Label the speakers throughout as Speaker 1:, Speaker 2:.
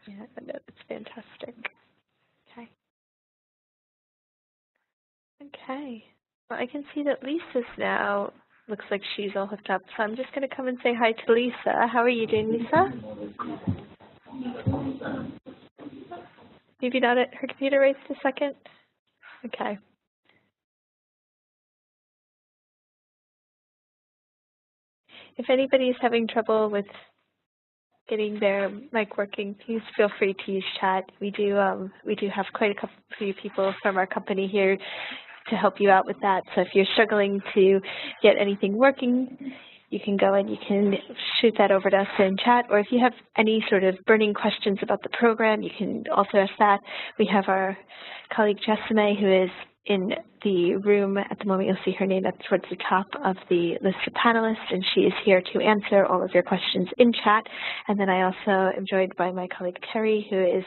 Speaker 1: Yeah, no, that's fantastic. Okay. Okay. Well, I can see that Lisa's now, looks like she's all hooked up. So I'm just going to come and say hi to Lisa. How are you doing, Lisa? Maybe not at her computer right this second? Okay. If anybody is having trouble with getting their mic working, please feel free to use chat. We do have quite a few people from our company here to help you out with that. So if you're struggling to get anything working, you can go and you can shoot that over to us in chat. Or if you have any sort of burning questions about the program, you can also ask that. We have our colleague Jessime, who is in the room at the moment. You'll see her name up towards the top of the list of panelists, and she is here to answer all of your questions in chat. And then I also am joined by my colleague Terry, who is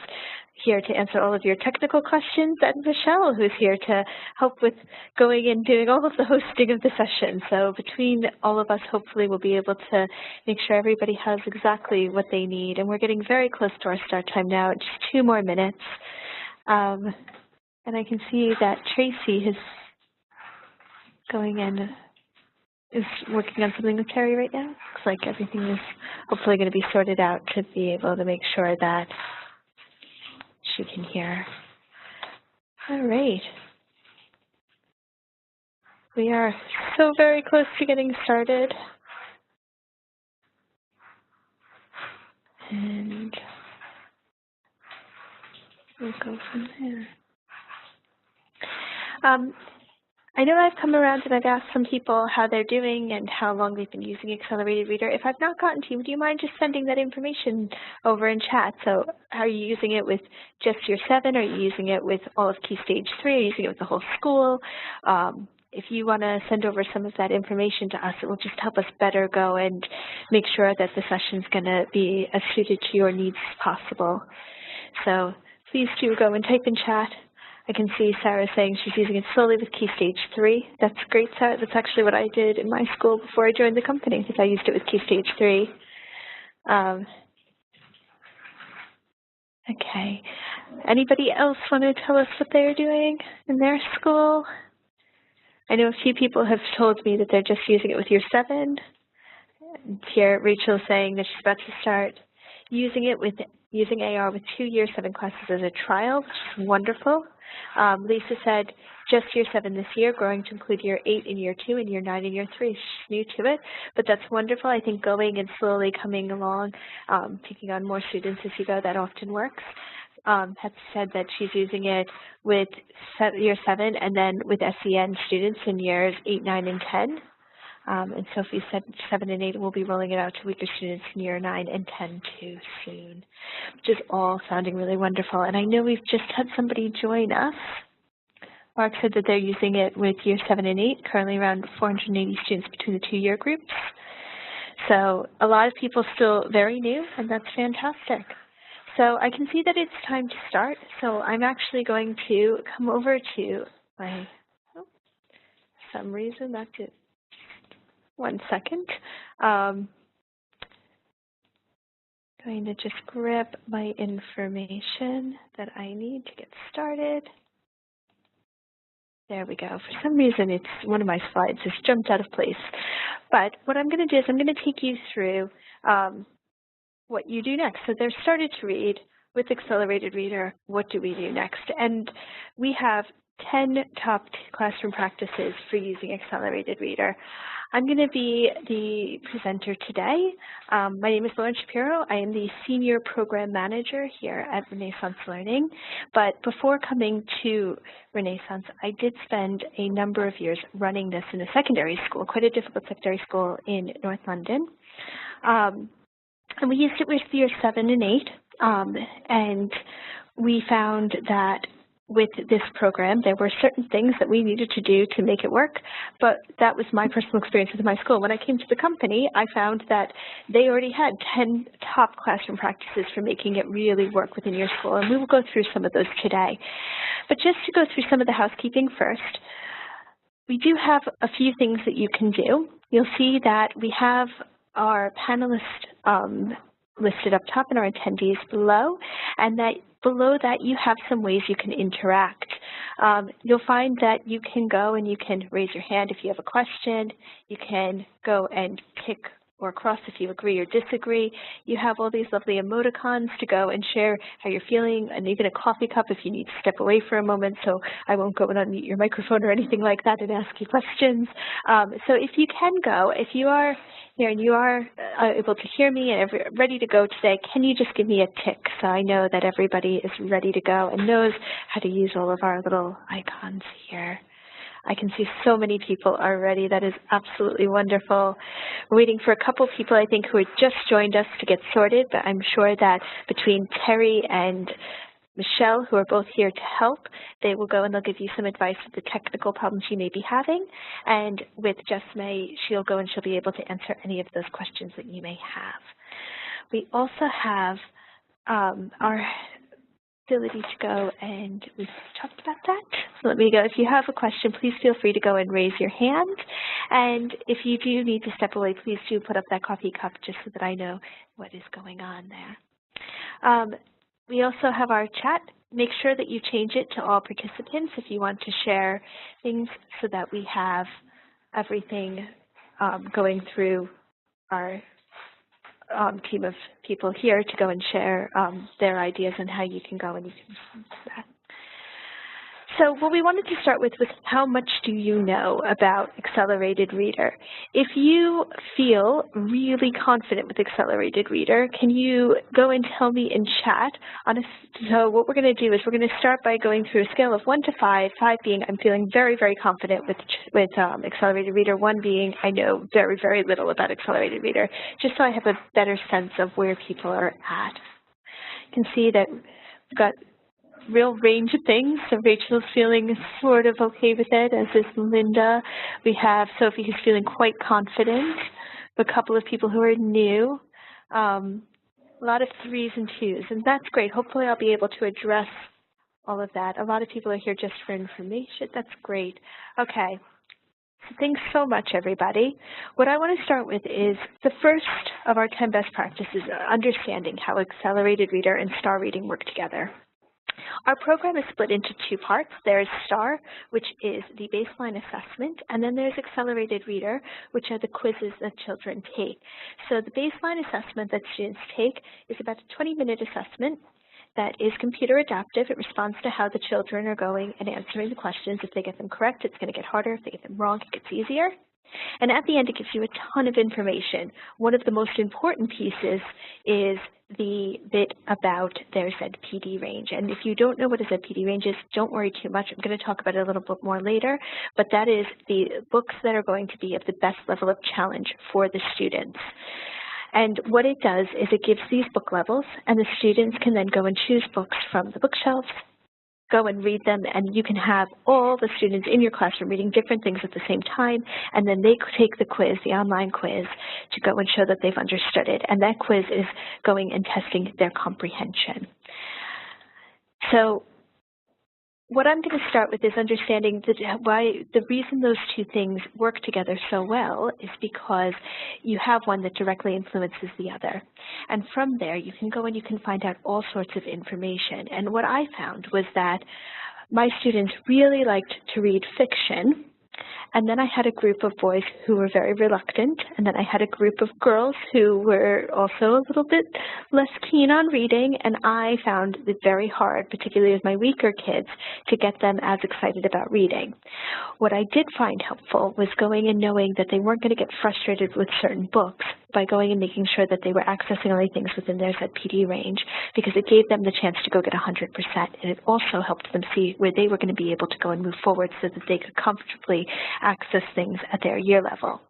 Speaker 1: here to answer all of your technical questions, and Michelle, who's here to help with going and doing all of the hosting of the session. So between all of us, hopefully we'll be able to make sure everybody has exactly what they need. And we're getting very close to our start time now, just 2 more minutes. And I can see that Tracy is going in, is working on something with Terry right now. Looks like everything is hopefully going to be sorted out to be able to make sure that she can hear. All right. We are so very close to getting started. And we'll go from there. I know I've come around and I've asked some people how they're doing and how long they've been using Accelerated Reader. If I've not gotten to you, do you mind just sending that information over in chat? So are you using it with just year 7? Are you using it with all of Key Stage 3? Are you using it with the whole school? If you want to send over some of that information to us, it will just help us better go and make sure that the session's going to be as suited to your needs as possible. So please do go and type in chat. I can see Sarah saying she's using it slowly with Key Stage 3. That's great, Sarah. That's actually what I did in my school before I joined the company, because I used it with Key Stage 3. Okay. Anybody else want to tell us what they're doing in their school? I know a few people have told me that they're just using it with year 7. Here, Rachel's saying that she's about to start using AR with 2 year 7 classes as a trial, which is wonderful. Lisa said just year 7 this year, growing to include year 8 and year 2 and year 9 and year 3. She's new to it, but that's wonderful. I think going and slowly coming along, taking on more students as you go, that often works. Pat said that she's using it with year 7 and then with SEN students in years 8, 9, and 10. And Sophie said 7 and 8 will be rolling it out to weaker students in year 9 and 10 too soon, which is all sounding really wonderful. And I know we've just had somebody join us. Mark said that they're using it with year 7 and 8, currently around 480 students between the 2 year groups. So a lot of people still very new, and that's fantastic. So I can see that it's time to start. So I'm actually going to come over to my, for some reason that did. 1 second. Going to just grab my information that I need to get started. There we go. For some reason, it's one of my slides has jumped out of place. But what I'm going to do is I'm going to take you through what you do next. So they're started to read with Accelerated Reader. What do we do next? And we have 10 top classroom practices for using Accelerated Reader. I'm going to be the presenter today. My name is Lauren Shapiro. I am the Senior Program Manager here at Renaissance Learning. But before coming to Renaissance, I did spend a number of years running this in a secondary school, quite a difficult secondary school in North London. And we used it with year 7 and 8. And we found that with this program, there were certain things that we needed to do to make it work, but that was my personal experience with my school. When I came to the company, I found that they already had 10 top classroom practices for making it really work within your school, and we will go through some of those today. But just to go through some of the housekeeping first, we do have a few things that you can do. You'll see that we have our panelist listed up top and our attendees below, and that below that you have some ways you can interact. You'll find that you can go and you can raise your hand if you have a question. You can go and tick or cross if you agree or disagree. You have all these lovely emoticons to go and share how you're feeling, and even a coffee cup if you need to step away for a moment, so I won't go and unmute your microphone or anything like that and ask you questions. So if you can go, if you are here and you are able to hear me and ready to go today, can you just give me a tick so I know that everybody is ready to go and knows how to use all of our little icons here? I can see so many people are ready. That is absolutely wonderful. We're waiting for a couple people, I think, who have just joined us to get sorted, but I'm sure that between Terry and Michelle, who are both here to help, they will go and they'll give you some advice with the technical problems you may be having. And with Jess May, she'll go and she'll be able to answer any of those questions that you may have. We also have our ability to go, and we've talked about that. So let me go. If you have a question, please feel free to go and raise your hand. And if you do need to step away, please do put up that coffee cup just so that I know what is going on there. We also have our chat. Make sure that you change it to all participants if you want to share things so that we have everything going through our team of people here to go and share their ideas on how you can go and you can do that. So what we wanted to start with was how much do you know about Accelerated Reader? If you feel really confident with Accelerated Reader, can you go and tell me in chat? So what we're going to do is we're going to start by going through a scale of 1 to 5, 5 being I'm feeling very, very confident with Accelerated Reader, 1 being I know very, very little about Accelerated Reader, just so I have a better sense of where people are at. You can see that we've got real range of things. So Rachel's feeling sort of okay with it, as is Linda. We have Sophie who's feeling quite confident. A couple of people who are new. A lot of 3s and 2s, and that's great. Hopefully I'll be able to address all of that. A lot of people are here just for information. That's great. Okay. So thanks so much, everybody. What I want to start with is the first of our 10 best practices, understanding how Accelerated Reader and STAR reading work together. Our program is split into 2 parts. There's STAR, which is the baseline assessment, and then there's Accelerated Reader, which are the quizzes that children take. So the baseline assessment that students take is about a 20-minute assessment that is computer adaptive. It responds to how the children are going and answering the questions. If they get them correct, it's going to get harder. If they get them wrong, it gets easier. And at the end, it gives you a ton of information. One of the most important pieces is the bit about their ZPD range. And if you don't know what a ZPD range is, don't worry too much. I'm going to talk about it a little bit more later, but that is the books that are going to be of the best level of challenge for the students. And what it does is it gives these book levels, and the students can then go and choose books from the bookshelves, go and read them, and you can have all the students in your classroom reading different things at the same time, and then they take the quiz, the online quiz, to go and show that they've understood it. And that quiz is going and testing their comprehension. So what I'm going to start with is understanding why the reason those 2 things work together so well is because you have one that directly influences the other. And from there, you can go and you can find out all sorts of information. And what I found was that my students really liked to read fiction. And then I had a group of boys who were very reluctant, and then I had a group of girls who were also a little bit less keen on reading, and I found it very hard, particularly with my weaker kids, to get them as excited about reading. What I did find helpful was going and knowing that they weren't going to get frustrated with certain books by going and making sure that they were accessing only things within their ZPD range, because it gave them the chance to go get 100%, and it also helped them see where they were going to be able to go and move forward so that they could comfortably access things at their year level.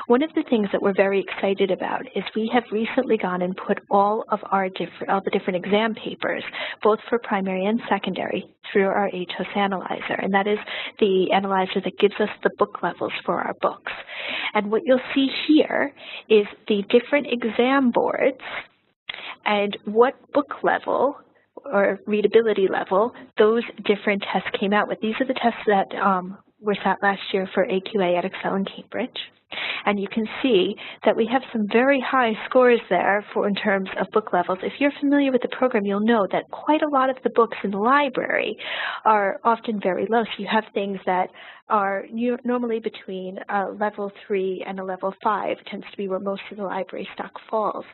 Speaker 1: One of the things that we're very excited about is we have recently gone and put all the different exam papers, both for primary and secondary, through our ATOS analyzer, and that is the analyzer that gives us the book levels for our books. And what you'll see here is the different exam boards and what book level or readability level those different tests came out with. These are the tests that were sat last year for AQA at Excel and Cambridge. And you can see that we have some very high scores there in terms of book levels. If you're familiar with the program, you'll know that quite a lot of the books in the library are often very low. So you have things that are normally between a level 3 and a level 5, tends to be where most of the library stock falls.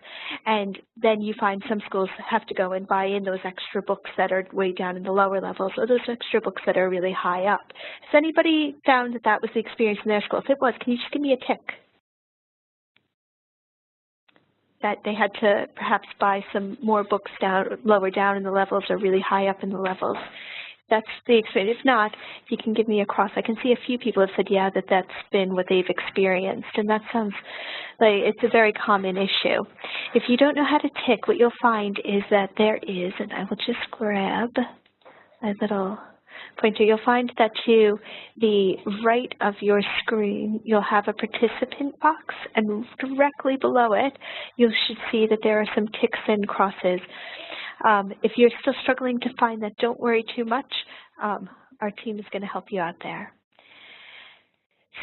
Speaker 1: And then you find some schools have to go and buy in those extra books that are way down in the lower levels, or those extra books that are really high up. Has anybody found that that was the experience in their school? If it was, can you just give me a tick? That they had to perhaps buy some more books lower down in the levels or really high up in the levels. That's the experience. If not, you can give me a cross. I can see a few people have said, yeah, that's been what they've experienced, and that sounds like it's a very common issue. If you don't know how to tick, what you'll find is that there is, and I will just grab a little pointer, you'll find that to the right of your screen, you'll have a participant box, and directly below it, you should see that there are some ticks and crosses. If you're still struggling to find that, don't worry too much. Our team is going to help you out there.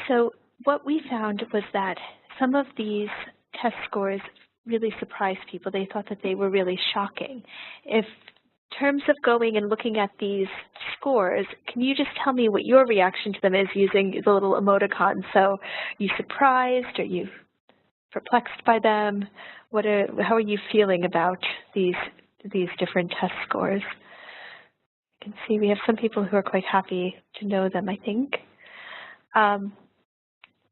Speaker 1: So what we found was that some of these test scores really surprised people. They thought that they were really shocking. In terms of going and looking at these scores, can you just tell me what your reaction to them is using the little emoticon? So are you surprised? Are you perplexed by them? How are you feeling about these different test scores? You can see we have some people who are quite happy to know them, I think.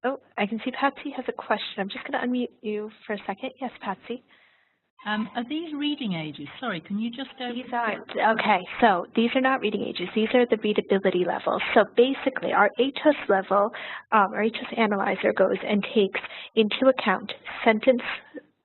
Speaker 1: Oh, I can see Patsy has a question. I'm just going to unmute you for a second. Yes, Patsy.
Speaker 2: Are these reading ages? Sorry, can you just go?
Speaker 1: These aren't. Okay, so these are not reading ages. These are the readability levels. So basically, our ATUS level, our ATUS analyzer goes and takes into account sentence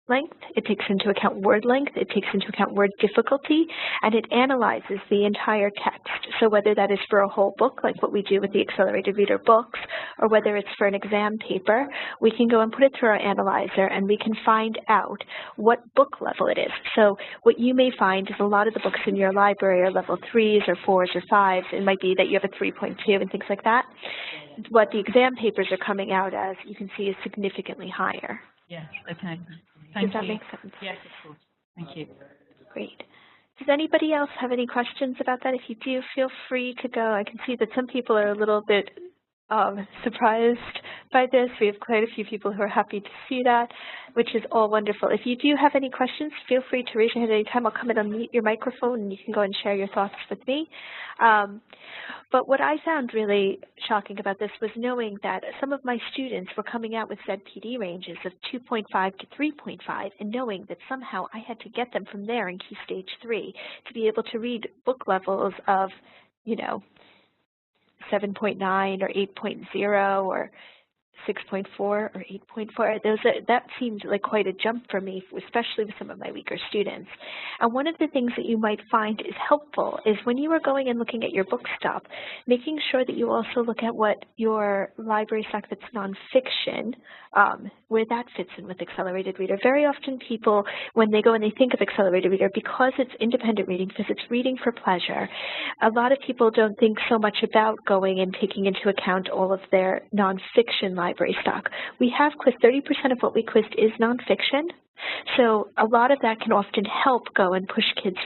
Speaker 1: length, it takes into account word length, it takes into account word difficulty, and it analyzes the entire text. So whether that is for a whole book, like what we do with the Accelerated Reader books, or whether it's for an exam paper, we can go and put it through our analyzer and we can find out what book level it is. So what you may find is a lot of the books in your library are level 3s or 4s or 5s. It might be that you have a 3.2 and things like that. What the exam papers are coming out as, you can see, is significantly higher.
Speaker 2: Yes, okay.
Speaker 1: Does that make sense?
Speaker 2: Yes, of course. Thank you.
Speaker 1: Great. Does anybody else have any questions about that? If you do, feel free to go. I can see that some people are a little bit surprised by this. We have quite a few people who are happy to see that, which is all wonderful. If you do have any questions, feel free to raise your hand at any time. I'll come in and unmute your microphone and you can go and share your thoughts with me. But what I found really shocking about this was knowing that some of my students were coming out with ZPD ranges of 2.5 to 3.5, and knowing that somehow I had to get them from there in Key Stage 3 to be able to read book levels of, 7.9 or 8.0 or 6.4 or 8.4. That seemed like quite a jump for me, especially with some of my weaker students. And one of the things that you might find is helpful is when you are going and looking at your book stop, making sure that you also look at what your library stock that's nonfiction, where that fits in with Accelerated Reader. Very often people, when they go and they think of Accelerated Reader, because it's independent reading, because it's reading for pleasure, a lot of people don't think so much about going and taking into account all of their nonfiction library stock. We have quizzed 30% of what we quizzed is nonfiction, so a lot of that can often help go and push kids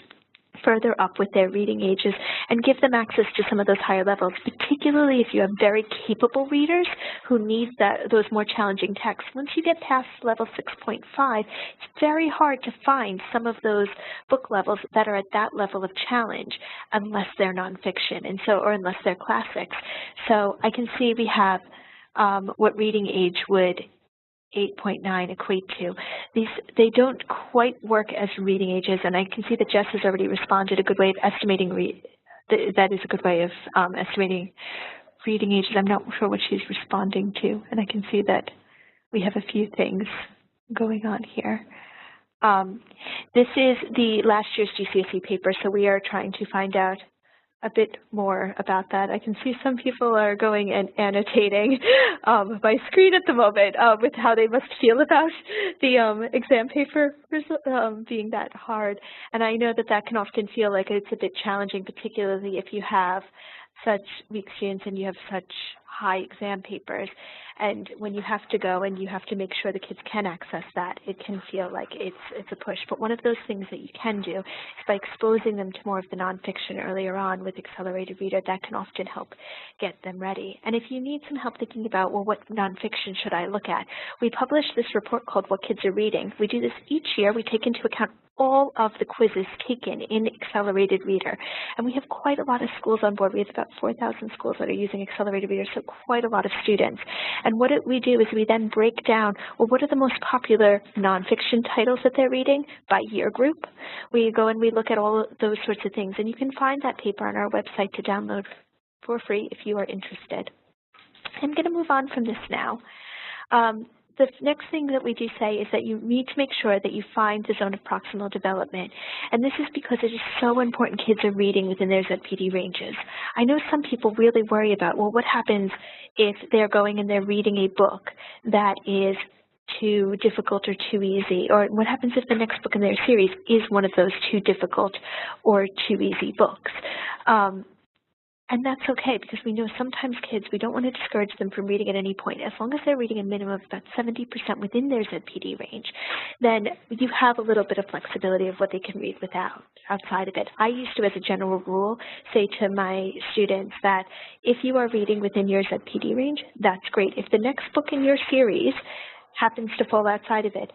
Speaker 1: further up with their reading ages and give them access to some of those higher levels, particularly if you have very capable readers who need those more challenging texts. Once you get past level 6.5, it's very hard to find some of those book levels that are at that level of challenge unless they're nonfiction, and so, or unless they're classics. So I can see we have what reading age would 8.9 equate to. They don't quite work as reading ages, and I can see that Jess has already responded. A good way of estimating that is a good way of estimating reading ages. I'm not sure what she's responding to, and I can see that we have a few things going on here. This is the last year's GCSE paper, so we are trying to find out a bit more about that. I can see some people are going and annotating my screen at the moment with how they must feel about the exam paper being that hard. And I know that that can often feel like it's a bit challenging, particularly if you have such weak students and you have such high exam papers, and when you have to go and you have to make sure the kids can access that, it can feel like it's a push. But one of those things that you can do is by exposing them to more of the nonfiction earlier on with Accelerated Reader, that can often help get them ready. And if you need some help thinking about, well, what nonfiction should I look at? We publish this report called What Kids Are Reading. We do this each year. We take into account all of the quizzes taken in Accelerated Reader. And we have quite a lot of schools on board. We have about 4,000 schools that are using Accelerated Reader, so quite a lot of students. And what we do is we then break down, well, what are the most popular nonfiction titles that they're reading by year group. We go and we look at all of those sorts of things. And you can find that paper on our website to download for free if you are interested. I'm going to move on from this now. The next thing that we do say is that you need to make sure that you find the zone of proximal development. And this is because it is so important kids are reading within their ZPD ranges. I know some people really worry about, well, what happens if they're going and they're reading a book that is too difficult or too easy? Or what happens if the next book in their series is one of those too difficult or too easy books? And that's okay, because we know sometimes kids, we don't want to discourage them from reading at any point. As long as they're reading a minimum of about 70% within their ZPD range, then you have a little bit of flexibility of what they can read outside of it. I used to, as a general rule, say to my students that if you are reading within your ZPD range, that's great. If the next book in your series happens to fall outside of it,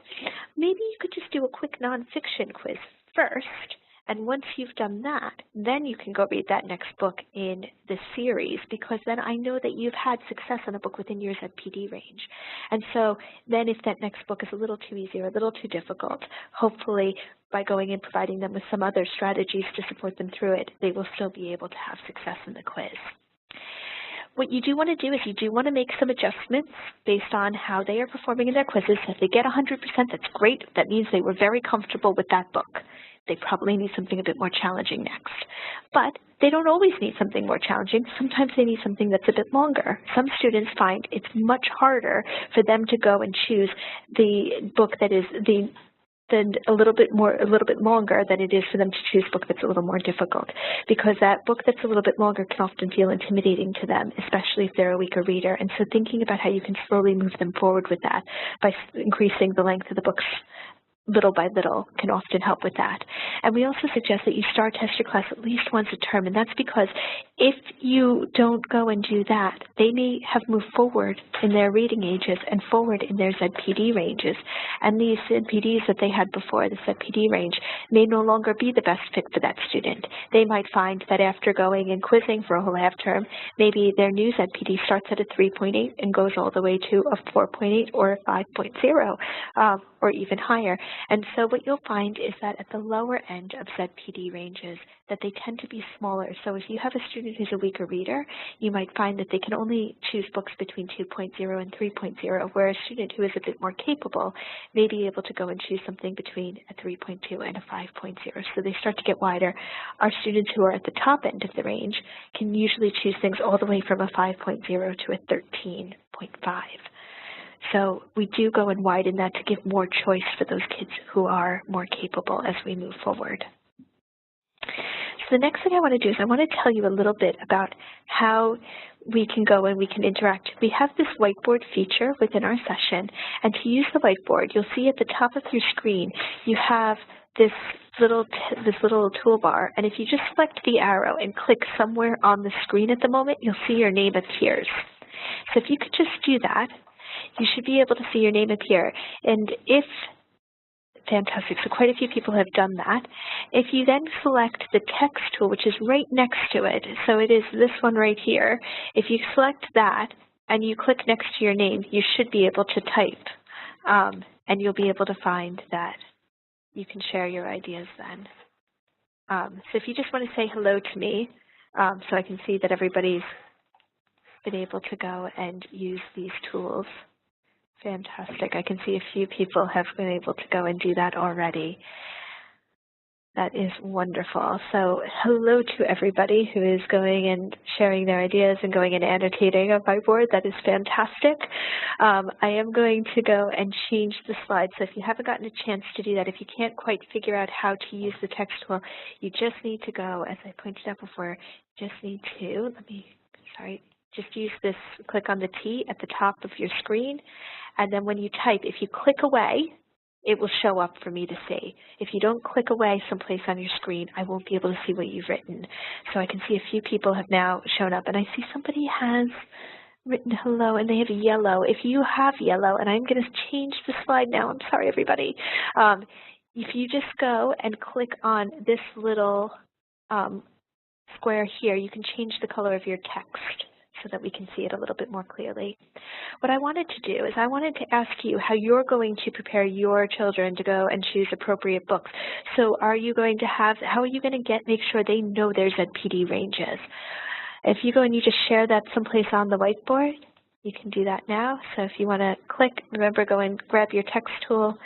Speaker 1: maybe you could just do a quick nonfiction quiz first. And once you've done that, then you can go read that next book in the series, because then I know that you've had success on a book within your ZPD range. And so then if that next book is a little too easy or a little too difficult, hopefully by going and providing them with some other strategies to support them through it, they will still be able to have success in the quiz. What you do want to do is you do want to make some adjustments based on how they are performing in their quizzes. If they get 100%, that's great. That means they were very comfortable with that book. They probably need something a bit more challenging next. But they don't always need something more challenging. Sometimes they need something that's a bit longer. Some students find it's much harder for them to go and choose the book that is a little bit longer than it is for them to choose a book that's a little more difficult, because that book that's a little bit longer can often feel intimidating to them, especially if they're a weaker reader. And so thinking about how you can slowly move them forward with that by increasing the length of the books little by little can often help with that. And we also suggest that you start test your class at least once a term, and that's because if you don't go and do that, they may have moved forward in their reading ages and forward in their ZPD ranges. And these ZPDs that they had before, the ZPD range, may no longer be the best fit for that student. They might find that after going and quizzing for a whole half term, maybe their new ZPD starts at a 3.8 and goes all the way to a 4.8 or a 5.0 or even higher. And so what you'll find is that at the lower end of ZPD ranges, that they tend to be smaller. So if you have a student who's a weaker reader, you might find that they can only choose books between 2.0 and 3.0, where a student who is a bit more capable may be able to go and choose something between a 3.2 and a 5.0. So they start to get wider. Our students who are at the top end of the range can usually choose things all the way from a 5.0 to a 13.5. So we do go and widen that to give more choice for those kids who are more capable as we move forward. So the next thing I want to do is I want to tell you a little bit about how we can go and we can interact. We have this whiteboard feature within our session, and to use the whiteboard, you'll see at the top of your screen, you have this little toolbar, and if you just select the arrow and click somewhere on the screen at the moment, you'll see your name appears. So if you could just do that, you should be able to see your name appear. And fantastic, so quite a few people have done that. If you then select the text tool, which is right next to it, so it is this one right here, if you select that and you click next to your name, you should be able to type, and you'll be able to find that you can share your ideas then. So if you just want to say hello to me, so I can see that everybody's been able to go and use these tools. Fantastic. I can see a few people have been able to go and do that already. That is wonderful. So hello to everybody who is going and sharing their ideas and going and annotating on Whiteboard. That is fantastic. I am going to go and change the slides. So if you haven't gotten a chance to do that, if you can't quite figure out how to use the text tool, you just need to go, as I pointed out before, just need to, just use this, click on the T at the top of your screen. And then when you type, if you click away, it will show up for me to see. If you don't click away someplace on your screen, I won't be able to see what you've written. So I can see a few people have now shown up, and I see somebody has written hello, and they have yellow. If you have yellow, and I'm going to change the slide now, I'm sorry, everybody. If you just go and click on this little square here, you can change the color of your text so that we can see it a little bit more clearly. What I wanted to do is I wanted to ask you how you're going to prepare your children to go and choose appropriate books. So are you going to have, how are you going to make sure they know their ZPD ranges? If you go and you just share that someplace on the whiteboard, you can do that now. So if you want to click, remember, go and grab your text tool,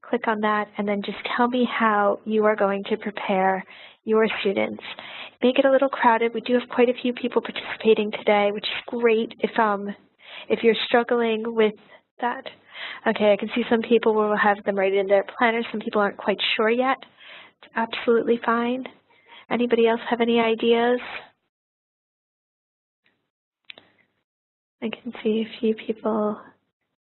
Speaker 1: click on that, and then just tell me how you are going to prepare your students. Make it a little crowded. We do have quite a few people participating today, which is great if you're struggling with that. Okay, I can see some people will have them right in their planners. Some people aren't quite sure yet. It's absolutely fine. Anybody else have any ideas? I can see a few people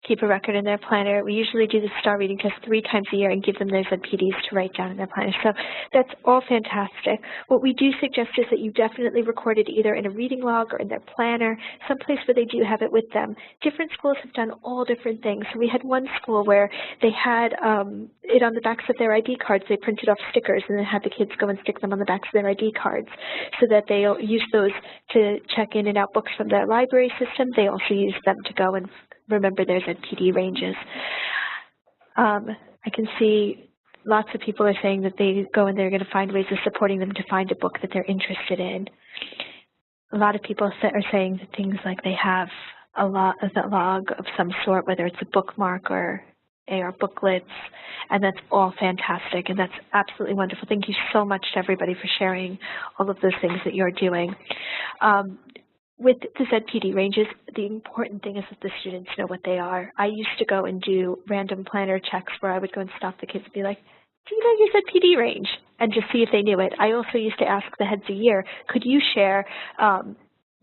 Speaker 1: keep a record in their planner. We usually do the STAR reading test 3 times a year and give them their ZPDs to write down in their planner. So that's all fantastic. What we do suggest is that you definitely record it either in a reading log or in their planner, someplace where they do have it with them. Different schools have done all different things. So we had one school where they had it on the backs of their ID cards. They printed off stickers and then had the kids go and stick them on the backs of their ID cards so that they'll use those to check in and out books from their library system. They also use them to go and remember their ZPD ranges. I can see lots of people are saying that they go and they're going to find ways of supporting them to find a book that they're interested in. A lot of people are saying that things like they have a log of some sort, whether it's a bookmark or AR booklets, and that's all fantastic, and that's absolutely wonderful. Thank you so much to everybody for sharing all of those things that you're doing. With the ZPD ranges, the important thing is that the students know what they are. I used to go and do random planner checks where I would go and stop the kids and be like, do you know your ZPD range? And just see if they knew it. I also used to ask the heads a year, could you share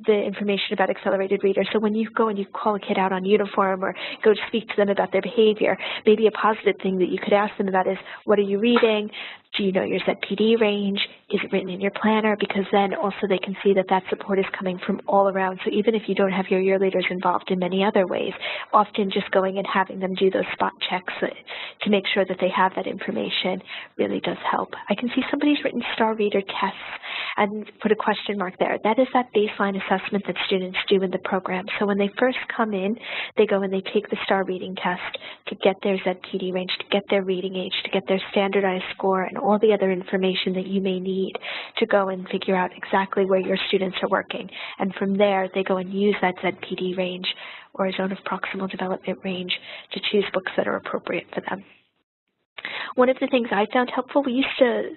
Speaker 1: the information about accelerated readers? So when you go and you call a kid out on uniform or go to speak to them about their behavior, maybe a positive thing that you could ask them about is, what are you reading? Do you know your ZPD range? Is it written in your planner? Because then also they can see that that support is coming from all around. So even if you don't have your year leaders involved in many other ways, often just going and having them do those spot checks to make sure that they have that information really does help. I can see somebody's written STAR reader tests and put a question mark there. That is that baseline assessment that students do in the program. So when they first come in, they go and they take the STAR reading test to get their ZPD range, to get their reading age, to get their standardized score, and all the other information that you may need to go and figure out exactly where your students are working. And from there, they go and use that ZPD range or a zone of proximal development range to choose books that are appropriate for them. One of the things I found helpful, we used to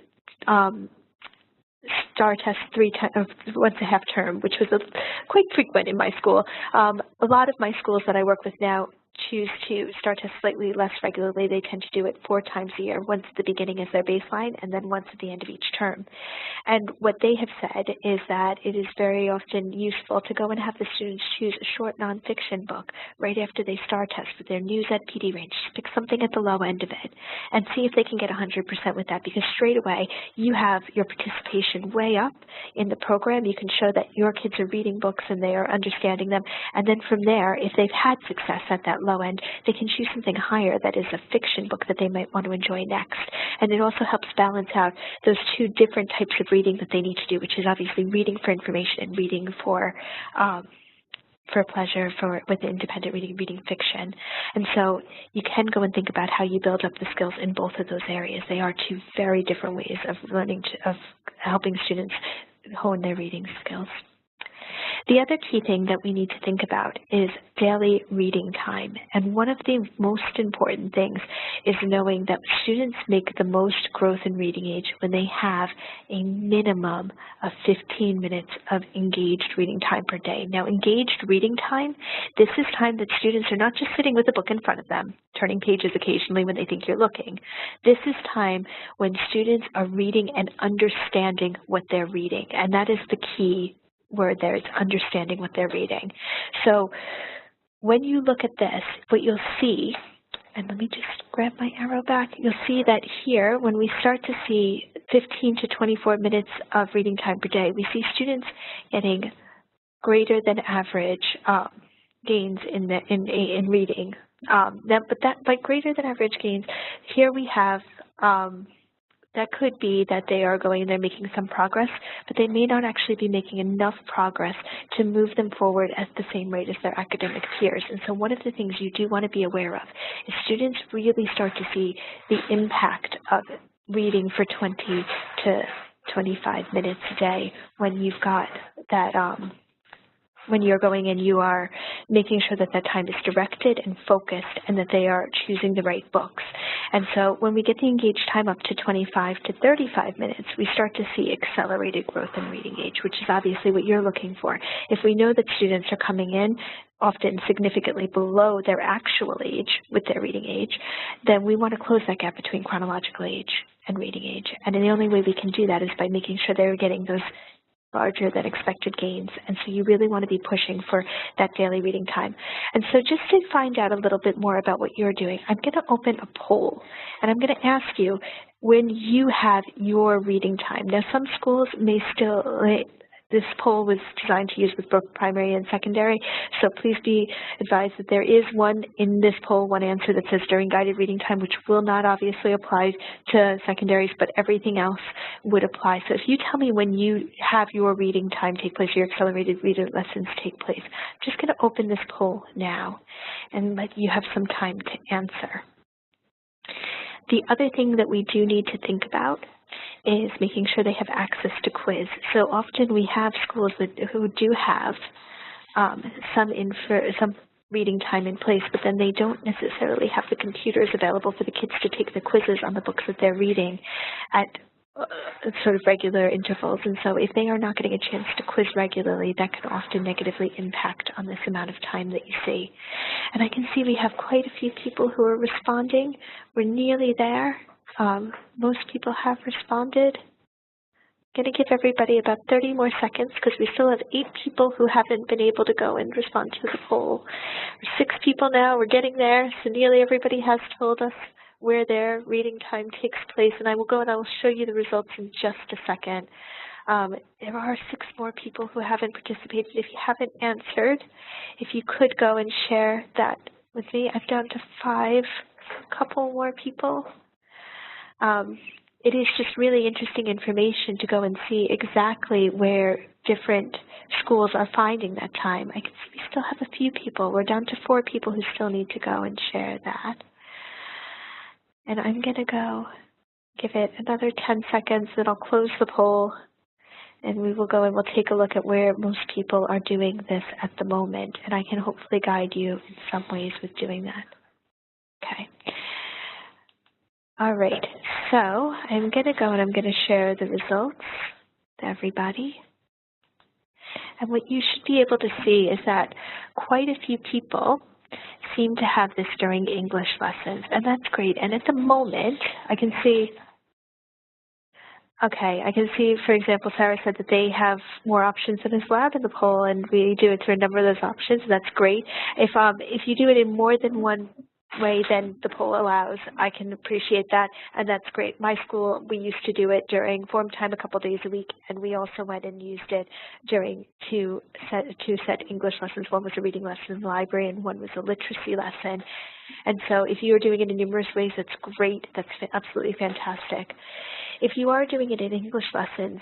Speaker 1: STAR test once a half term, which was quite frequent in my school. A lot of my schools that I work with now choose to STAR test slightly less regularly. They tend to do it 4 times a year, once at the beginning as their baseline and then once at the end of each term. And what they have said is that it is very often useful to go and have the students choose a short nonfiction book right after they STAR test with their new ZPD range. Just pick something at the low end of it and see if they can get 100% with that, because straight away you have your participation way up in the program. You can show that your kids are reading books and they are understanding them. And then from there, if they've had success at that low end, they can choose something higher that is a fiction book that they might want to enjoy next. And it also helps balance out those 2 different types of reading that they need to do, which is obviously reading for information and reading for pleasure, with independent reading, reading fiction. And so you can go and think about how you build up the skills in both of those areas. They are 2 very different ways of learning, of helping students hone their reading skills. The other key thing that we need to think about is daily reading time. And one of the most important things is knowing that students make the most growth in reading age when they have a minimum of 15 minutes of engaged reading time per day. Now, engaged reading time, this is time that students are not just sitting with a book in front of them, turning pages occasionally when they think you're looking. This is time when students are reading and understanding what they're reading. And that is the key word there, is understanding what they're reading. So when you look at this, what you'll see, and let me just grab my arrow back, you'll see that here, when we start to see 15 to 24 minutes of reading time per day, we see students getting greater than average gains in reading. By greater than average gains, here we have that could be that they are going and they're making some progress, but they may not actually be making enough progress to move them forward at the same rate as their academic peers. And so one of the things you do want to be aware of is students really start to see the impact of reading for 20 to 25 minutes a day when you've got that when you're going and you are making sure that that time is directed and focused and that they are choosing the right books. And so when we get the engaged time up to 25 to 35 minutes, we start to see accelerated growth in reading age, which is obviously what you're looking for. If we know that students are coming in often significantly below their actual age with their reading age, then we want to close that gap between chronological age and reading age. And the only way we can do that is by making sure they're getting those larger than expected gains. And so you really want to be pushing for that daily reading time. And so just to find out a little bit more about what you're doing, I'm going to open a poll and I'm going to ask you when you have your reading time. Now some schools may still, this poll was designed to use with both primary and secondary, so please be advised that there is one in this poll, one answer that says during guided reading time, which will not obviously apply to secondaries, but everything else would apply. So if you tell me when you have your reading time take place, your accelerated reader lessons take place, I'm just going to open this poll now and let you have some time to answer. The other thing that we do need to think about is making sure they have access to quiz. So often we have schools who do have some reading time in place, but then they don't necessarily have the computers available for the kids to take the quizzes on the books that they're reading at sort of regular intervals. And so if they are not getting a chance to quiz regularly, that can often negatively impact on this amount of time that you see. And I can see we have quite a few people who are responding. We're nearly there. Most people have responded. I'm going to give everybody about 30 more seconds because we still have 8 people who haven't been able to go and respond to the poll. We're 6 people now. We're getting there. So nearly everybody has told us where their reading time takes place. And I will go and I will show you the results in just a second. There are 6 more people who haven't participated. If you haven't answered, if you could go and share that with me. I'm down to 5, a couple more people. It is just really interesting information to go and see exactly where different schools are finding that time. I can see we still have a few people. We're down to 4 people who still need to go and share that. And I'm going to go give it another 10 seconds, then I'll close the poll, and we will go and we'll take a look at where most people are doing this at the moment. And I can hopefully guide you in some ways with doing that. Okay. All right, so I'm going to go and I'm going to share the results to everybody. And what you should be able to see is that quite a few people seem to have this during English lessons, and that's great. And at the moment, I can see, okay, I can see, for example, Sarah said that they have more options in his lab in the poll, and we do it through a number of those options. That's great. If you do it in more than one way than the poll allows, I can appreciate that, and that's great. My school, we used to do it during form time a couple days a week, and we also went and used it during two set English lessons. One was a reading lesson in the library, and one was a literacy lesson. And so if you are doing it in numerous ways, that's great. That's absolutely fantastic. If you are doing it in English lessons,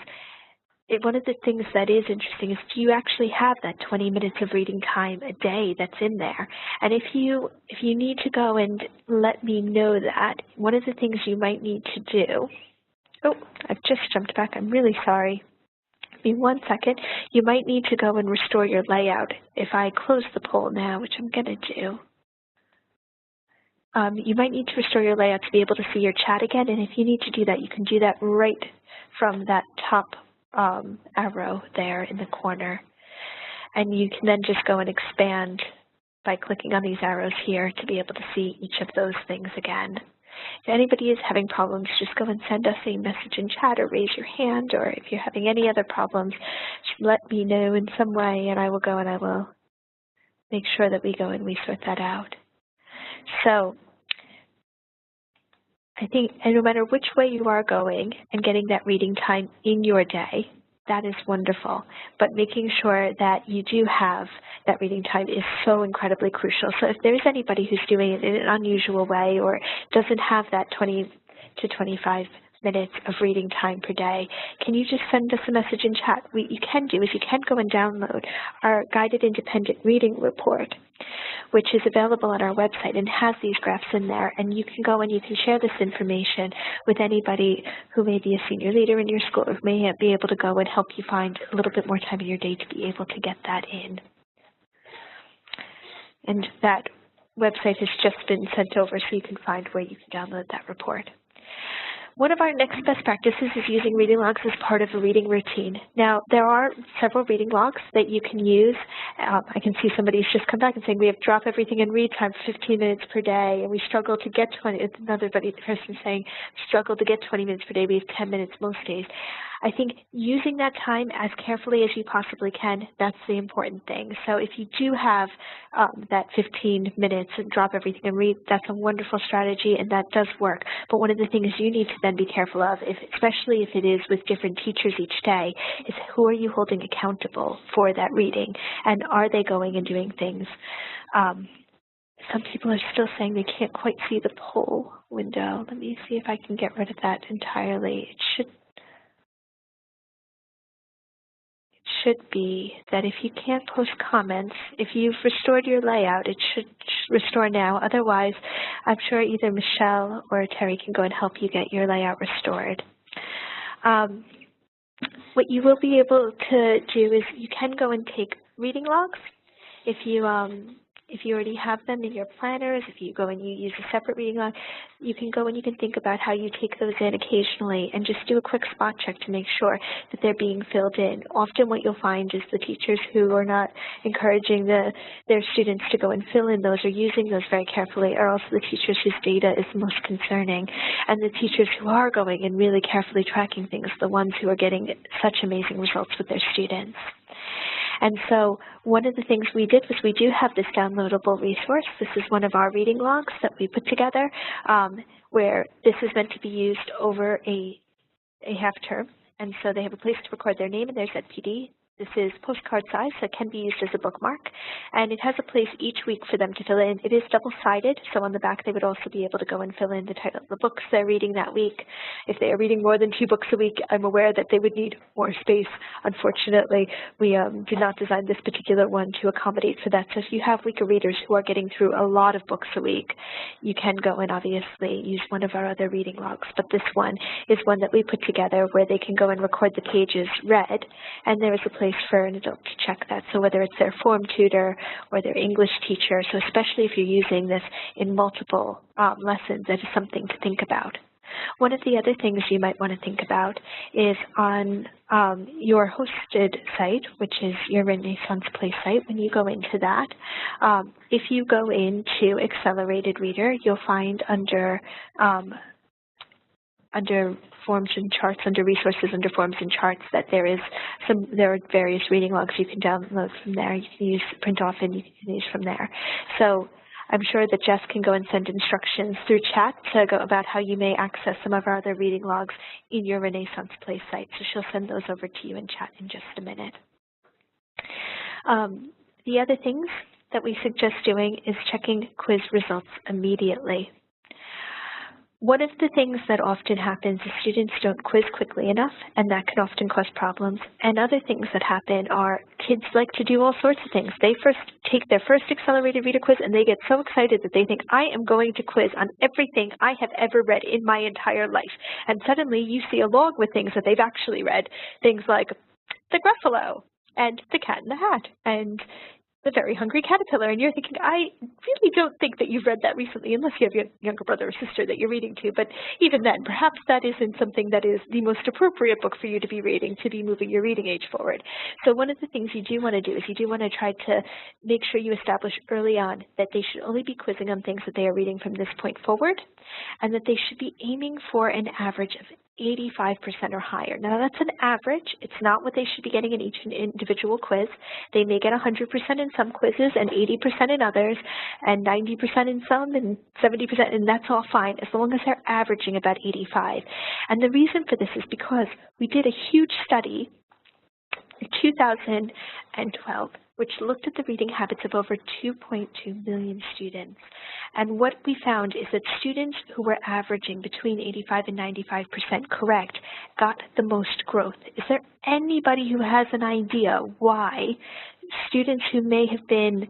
Speaker 1: one of the things that is interesting is, do you actually have that 20 minutes of reading time a day that's in there? And if you need to go and let me know that, one of the things you might need to do, oh, I've just jumped back, I'm really sorry. me one second. You might need to go and restore your layout. If I close the poll now, which I'm going to do, you might need to restore your layout to be able to see your chat again. And if you need to do that, you can do that right from that top arrow there in the corner. And you can then just go and expand by clicking on these arrows here to be able to see each of those things again. If anybody is having problems, just go and send us a message in chat or raise your hand, or if you're having any other problems, just let me know in some way and I will go and I will make sure that we go and we sort that out. So I think, and no matter which way you are going and getting that reading time in your day, that is wonderful. But making sure that you do have that reading time is so incredibly crucial. So if there's anybody who's doing it in an unusual way or doesn't have that 20 to 25 minutes of reading time per day, can you just send us a message in chat? What you can do is you can go and download our Guided Independent Reading Report, which is available on our website and has these graphs in there. And you can go and you can share this information with anybody who may be a senior leader in your school or may be able to go and help you find a little bit more time in your day to be able to get that in. And that website has just been sent over so you can find where you can download that report. One of our next best practices is using reading logs as part of a reading routine. Now, there are several reading logs that you can use. I can see somebody's just come back and saying we have drop everything and read time for 15 minutes per day, and we struggle to get 20. Another person saying struggle to get 20 minutes per day. We have 10 minutes most days. I think using that time as carefully as you possibly can, that's the important thing. So if you do have that 15 minutes and drop everything and read, that's a wonderful strategy and that does work. But one of the things you need to then be careful of, especially if it is with different teachers each day, is who are you holding accountable for that reading, and are they going and doing things? Some people are still saying they can't quite see the poll window. Let me see if I can get rid of that entirely. It should be that if you can't post comments, if you've restored your layout, it should restore now. Otherwise, I'm sure either Michelle or Terry can go and help you get your layout restored. What you will be able to do is you can go and take reading logs. If you already have them in your planners, if you go and you use a separate reading log, you can go and you can think about how you take those in occasionally and just do a quick spot check to make sure that they're being filled in. Often what you'll find is the teachers who are not encouraging their students to go and fill in those or using those very carefully are also the teachers whose data is most concerning. And the teachers who are going and really carefully tracking things, the ones who are getting such amazing results with their students. And so one of the things we did was we do have this downloadable resource. This is one of our reading logs that we put together where this is meant to be used over a half term. And so they have a place to record their name and their ZPD. This is postcard size, so it can be used as a bookmark. And it has a place each week for them to fill in. It is double-sided, so on the back they would also be able to go and fill in the title of the books they're reading that week. If they are reading more than 2 books a week, I'm aware that they would need more space. Unfortunately, we did not design this particular one to accommodate for that. So if you have weaker readers who are getting through a lot of books a week, you can go and obviously use one of our other reading logs. But this one is one that we put together where they can go and record the pages read, and there is a place for an adult to check that. So whether it's their form tutor or their English teacher, so especially if you're using this in multiple lessons, that is something to think about. One of the other things you might want to think about is on your hosted site, which is your Renaissance Play site. When you go into that, if you go into Accelerated Reader, you'll find under Forms and Charts, under Resources, under Forms and Charts, that there are various reading logs you can download from there. You can use print off and you can use from there. So I'm sure that Jess can go and send instructions through chat to go about how you may access some of our other reading logs in your Renaissance Play site. So she'll send those over to you in chat in just a minute. The other things that we suggest doing is checking quiz results immediately. One of the things that often happens is students don't quiz quickly enough, and that can often cause problems. And other things that happen are kids like to do all sorts of things. They first take their first accelerated reader quiz, and they get so excited that they think, I am going to quiz on everything I have ever read in my entire life. And suddenly you see a log with things that they've actually read, things like the Gruffalo and the Cat in the Hat and the Very Hungry Caterpillar, and you're thinking, I really don't think that you've read that recently, unless you have your younger brother or sister that you're reading to, but even then, perhaps that isn't something that is the most appropriate book for you to be reading, to be moving your reading age forward. So one of the things you do want to do is you do want to try to make sure you establish early on that they should only be quizzing on things that they are reading from this point forward, and that they should be aiming for an average of 85% or higher. Now that's an average. It's not what they should be getting in each individual quiz. They may get 100% in some quizzes and 80% in others and 90% in some and 70%, and that's all fine as long as they're averaging about 85. And the reason for this is because we did a huge study in 2012 which looked at the reading habits of over 2.2 million students. And what we found is that students who were averaging between 85 and 95% correct got the most growth. Is there anybody who has an idea why students who may have been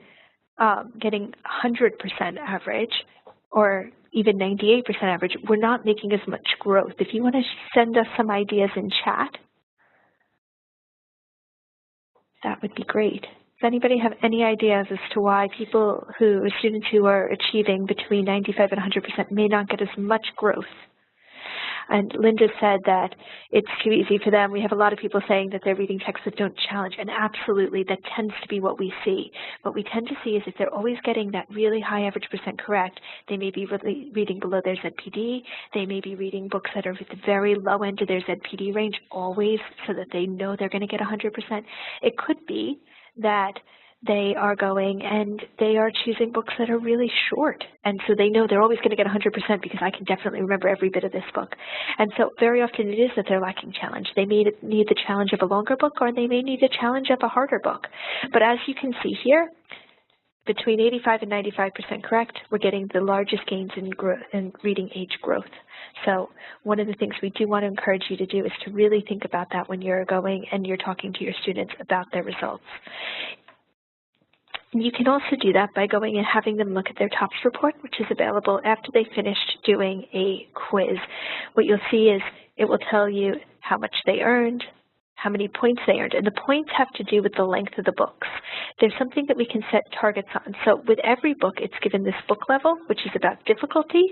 Speaker 1: getting 100% average or even 98% average were not making as much growth? If you want to send us some ideas in chat, that would be great. Does anybody have any ideas as to why students who are achieving between 95 and 100% may not get as much growth? And Linda said that it's too easy for them. We have a lot of people saying that they're reading texts that don't challenge, and absolutely, that tends to be what we see. What we tend to see is if they're always getting that really high average percent correct, they may be really reading below their ZPD. They may be reading books that are at the very low end of their ZPD range always so that they know they're going to get 100%. It could be that they are going and they are choosing books that are really short. And so they know they're always going to get 100% because I can definitely remember every bit of this book. And so very often it is that they're lacking challenge. They may need the challenge of a longer book, or they may need the challenge of a harder book. But as you can see here, between 85 and 95% correct, we're getting the largest gains in growth and reading age growth. So one of the things we do want to encourage you to do is to really think about that when you're going and you're talking to your students about their results. And you can also do that by going and having them look at their TOPS report, which is available after they finished doing a quiz. What you'll see is it will tell you how much they earned, how many points they earned, and the points have to do with the length of the books. There's something that we can set targets on. So with every book, it's given this book level, which is about difficulty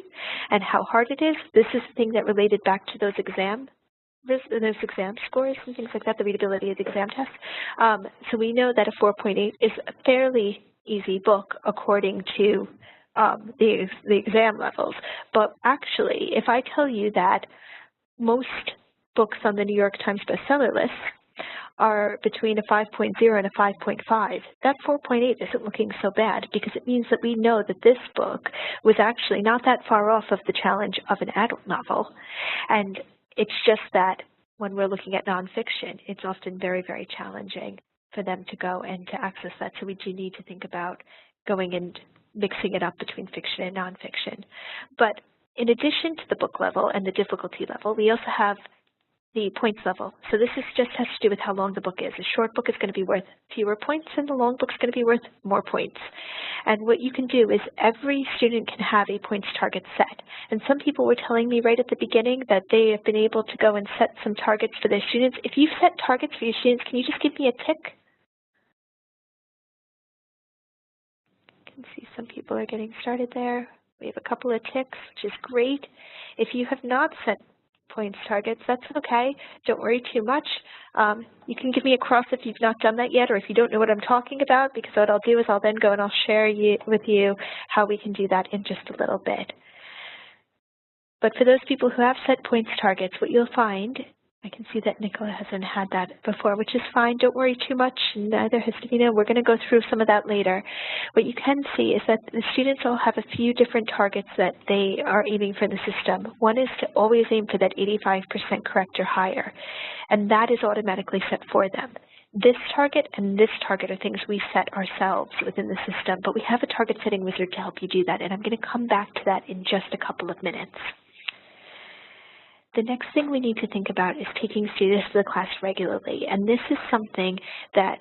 Speaker 1: and how hard it is. This is the thing that related back to those exam scores and things like that, the readability of the exam test. So we know that a 4.8 is a fairly easy book according to the exam levels. But actually, if I tell you that most books on the New York Times bestseller list are between a 5.0 and a 5.5, that 4.8 isn't looking so bad, because it means that we know that this book was actually not that far off of the challenge of an adult novel. And it's just that when we're looking at nonfiction, it's often very, very challenging for them to go and to access that. So we do need to think about going and mixing it up between fiction and nonfiction. But in addition to the book level and the difficulty level, we also have the points level. So this is just has to do with how long the book is. A short book is going to be worth fewer points, and the long book is going to be worth more points. And what you can do is every student can have a points target set. And some people were telling me right at the beginning that they have been able to go and set some targets for their students. If you've set targets for your students, can you just give me a tick? I can see some people are getting started there. We have a couple of ticks, which is great. If you have not set points targets, that's okay. Don't worry too much. You can give me a cross if you've not done that yet, or if you don't know what I'm talking about, because what I'll do is I'll then go and I'll share with you how we can do that in just a little bit. But for those people who have set points targets, what you'll find, I can see that Nicola hasn't had that before, which is fine. Don't worry too much. Neither has Davina. We're going to go through some of that later. What you can see is that the students all have a few different targets that they are aiming for in the system. One is to always aim for that 85% correct or higher, and that is automatically set for them. This target and this target are things we set ourselves within the system, but we have a target setting wizard to help you do that, and I'm going to come back to that in just a couple of minutes. The next thing we need to think about is taking students to the class regularly, and this is something that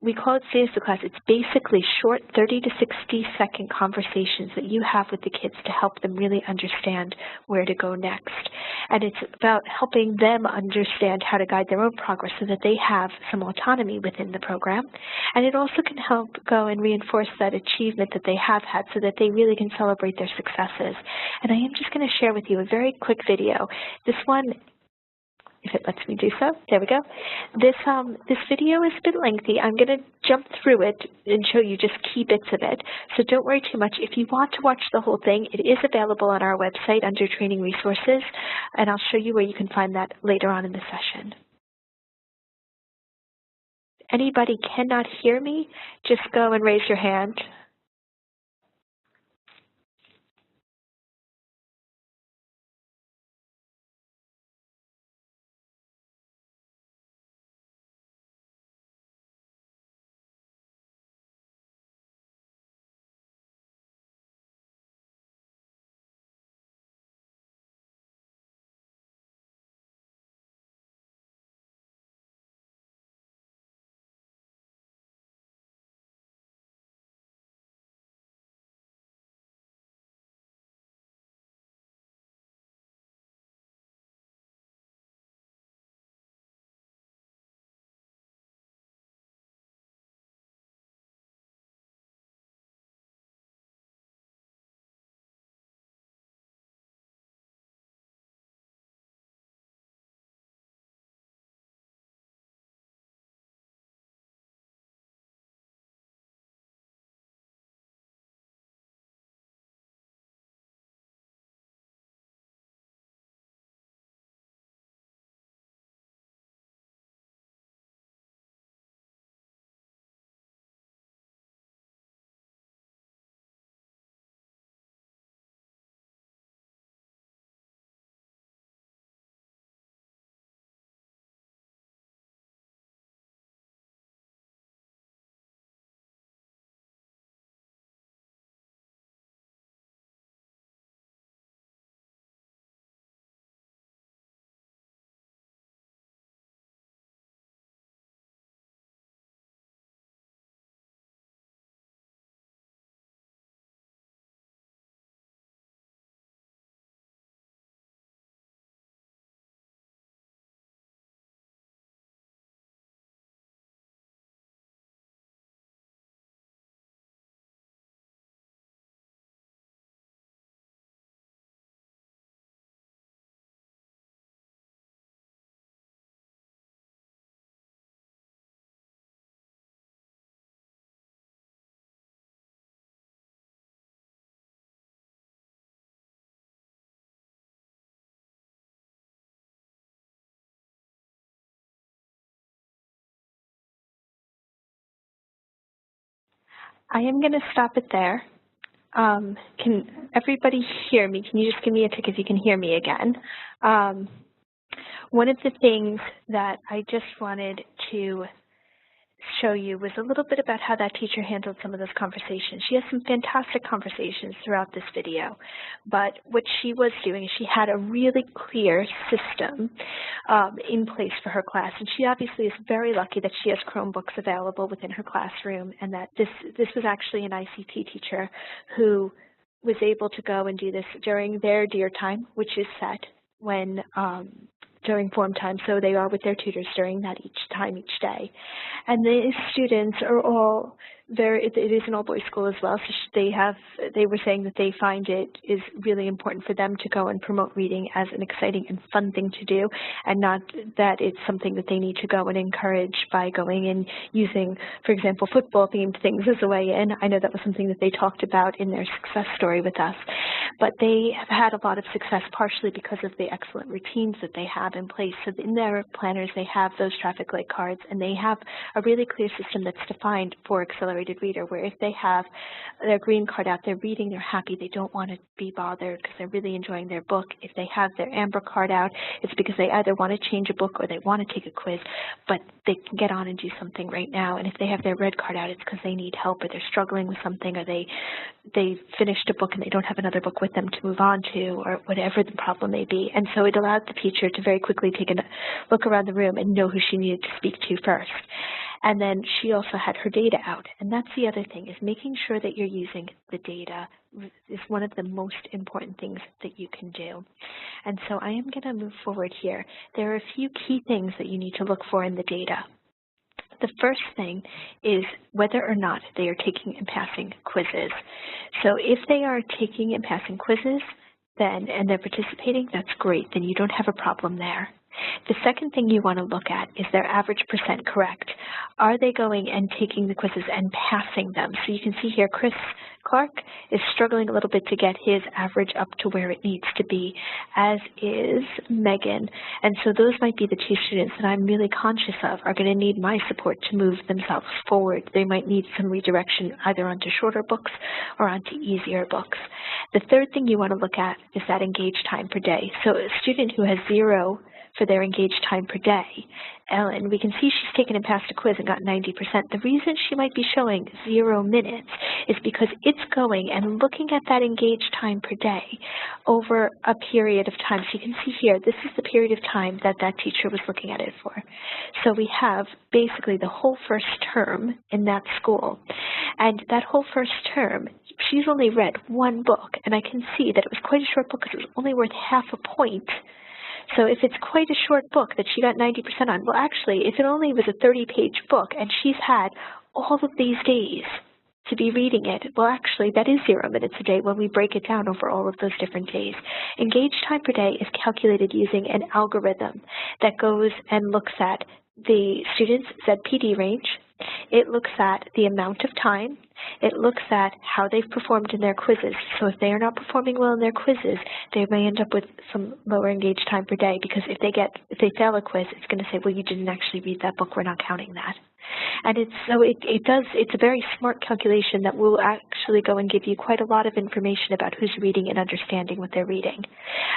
Speaker 1: we call it Students to Class. It's basically short 30 to 60-second conversations that you have with the kids to help them really understand where to go next. And it's about helping them understand how to guide their own progress so that they have some autonomy within the program. And it also can help go and reinforce that achievement that they have had so that they really can celebrate their successes. And I am just going to share with you a very quick video. This one, if it lets me do so, there we go. This video is a bit lengthy. I'm going to jump through it and show you just key bits of it. So don't worry too much. If you want to watch the whole thing, it is available on our website under Training Resources, and I'll show you where you can find that later on in the session. Anybody cannot hear me, just go and raise your hand. I am going to stop it there. Can everybody hear me? Can you just give me a tick if you can hear me again? One of the things that I just wanted to show you was a little bit about how that teacher handled some of those conversations. She has some fantastic conversations throughout this video, but what she was doing is she had a really clear system in place for her class, and she obviously is very lucky that she has Chromebooks available within her classroom, and that this was actually an ICT teacher who was able to go and do this during their DEAR time, which is set when during form time, so they are with their tutors during that each day. And the students are all it is an all-boys school as well, so they were saying that they find it is really important for them to go and promote reading as an exciting and fun thing to do, and not that it's something that they need to go and encourage by going and using, for example, football-themed things as a way in. I know that was something that they talked about in their success story with us. But they have had a lot of success partially because of the excellent routines that they have in place. So in their planners, they have those traffic light cards, and they have a really clear system that's defined for accelerated reader, where if they have their green card out, they're reading, they're happy, they don't want to be bothered because they're really enjoying their book. If they have their amber card out, it's because they either want to change a book or they want to take a quiz, but they can get on and do something right now. And if they have their red card out, it's because they need help, or they're struggling with something, or they finished a book and they don't have another book with them to move on to, or whatever the problem may be. And so it allowed the teacher to very quickly take a look around the room and know who she needed to speak to first. And then she also had her data out. And that's the other thing, is making sure that you're using the data is one of the most important things that you can do. And so I am going to move forward here. There are a few key things that you need to look for in the data. The first thing is whether or not they are taking and passing quizzes. So if they are taking and passing quizzes, and they're participating, that's great. Then you don't have a problem there. The second thing you want to look at is their average percent correct. Are they going and taking the quizzes and passing them? So you can see here Chris Clark is struggling a little bit to get his average up to where it needs to be, as is Megan. And so those might be the two students that I'm really conscious of are going to need my support to move themselves forward. They might need some redirection either onto shorter books or onto easier books. The third thing you want to look at is that engaged time per day. So a student who has 0 for their engaged time per day, Ellen, we can see she's taken and passed a quiz and got 90%. The reason she might be showing 0 minutes is because it's going and looking at that engaged time per day over a period of time. So you can see here, this is the period of time that that teacher was looking at it for. So we have basically the whole first term in that school. And that whole first term, she's only read one book, and I can see that it was quite a short book because it was only worth half a point. So if it's quite a short book that she got 90% on, well, actually, if it only was a 30-page book and she's had all of these days to be reading it, well, actually, that is 0 minutes a day when we break it down over all of those different days. Engaged time per day is calculated using an algorithm that goes and looks at the student's ZPD range. It looks at the amount of time. It looks at how they've performed in their quizzes. So if they are not performing well in their quizzes, they may end up with some lower engaged time per day, because if they fail a quiz, it's going to say, well, you didn't actually read that book, we're not counting that. And it's a very smart calculation that will actually go and give you quite a lot of information about who's reading and understanding what they're reading.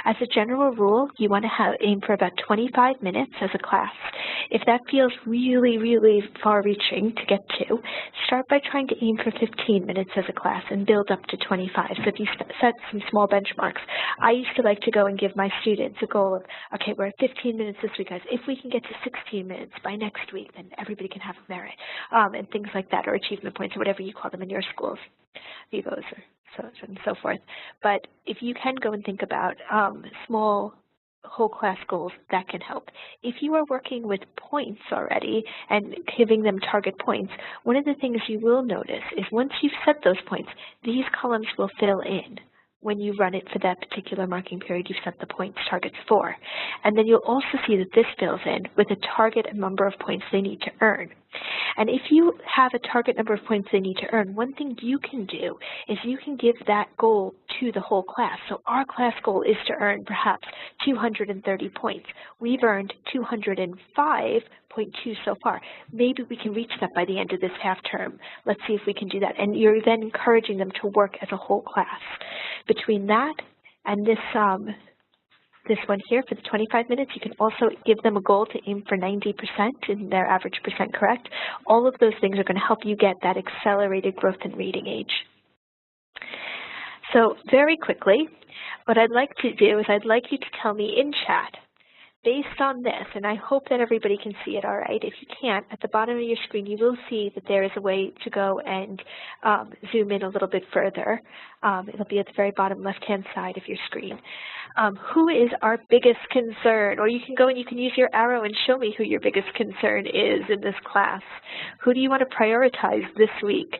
Speaker 1: As a general rule, you want to aim for about 25 minutes as a class. If that feels really, really far-reaching to get to, start by trying to aim for 15 minutes as a class and build up to 25. So if you set some small benchmarks, I used to like to go and give my students a goal of, okay, we're at 15 minutes this week, guys. If we can get to 16 minutes by next week, then everybody can have a merit, and things like that, or achievement points, or whatever you call them in your schools, VIVOs, or so on and so forth. But if you can go and think about small whole class goals, that can help. If you are working with points already and giving them target points, one of the things you will notice is once you've set those points, these columns will fill in when you run it for that particular marking period you've set the points targets for. And then you'll also see that this fills in with a target number of points they need to earn. And if you have a target number of points they need to earn, one thing you can do is you can give that goal to the whole class. So our class goal is to earn perhaps 230 points. We've earned 205.2 so far. Maybe we can reach that by the end of this half term. Let's see if we can do that. And you're then encouraging them to work as a whole class. Between that and this one here for the 25 minutes, you can also give them a goal to aim for 90% in their average percent correct. All of those things are going to help you get that accelerated growth in reading age. So very quickly, what I'd like to do is I'd like you to tell me in chat, based on this, and I hope that everybody can see it all right. If you can't, at the bottom of your screen, you will see that there is a way to go and zoom in a little bit further. It'll be at the very bottom left-hand side of your screen. Who is our biggest concern? Or you can go and you can use your arrow and show me who your biggest concern is in this class. Who do you want to prioritize this week?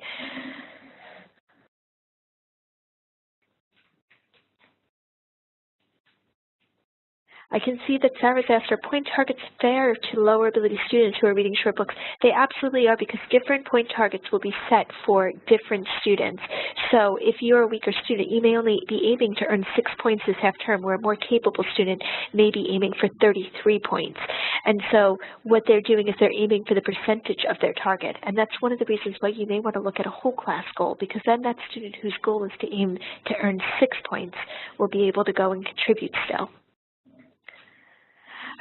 Speaker 1: I can see that Sarah's asked, are point targets fair to lower ability students who are reading short books? They absolutely are, because different point targets will be set for different students. So if you're a weaker student, you may only be aiming to earn 6 points this half term, where a more capable student may be aiming for 33 points. And so what they're doing is they're aiming for the percentage of their target. And that's one of the reasons why you may want to look at a whole class goal, because then that student whose goal is to aim to earn 6 points will be able to go and contribute still.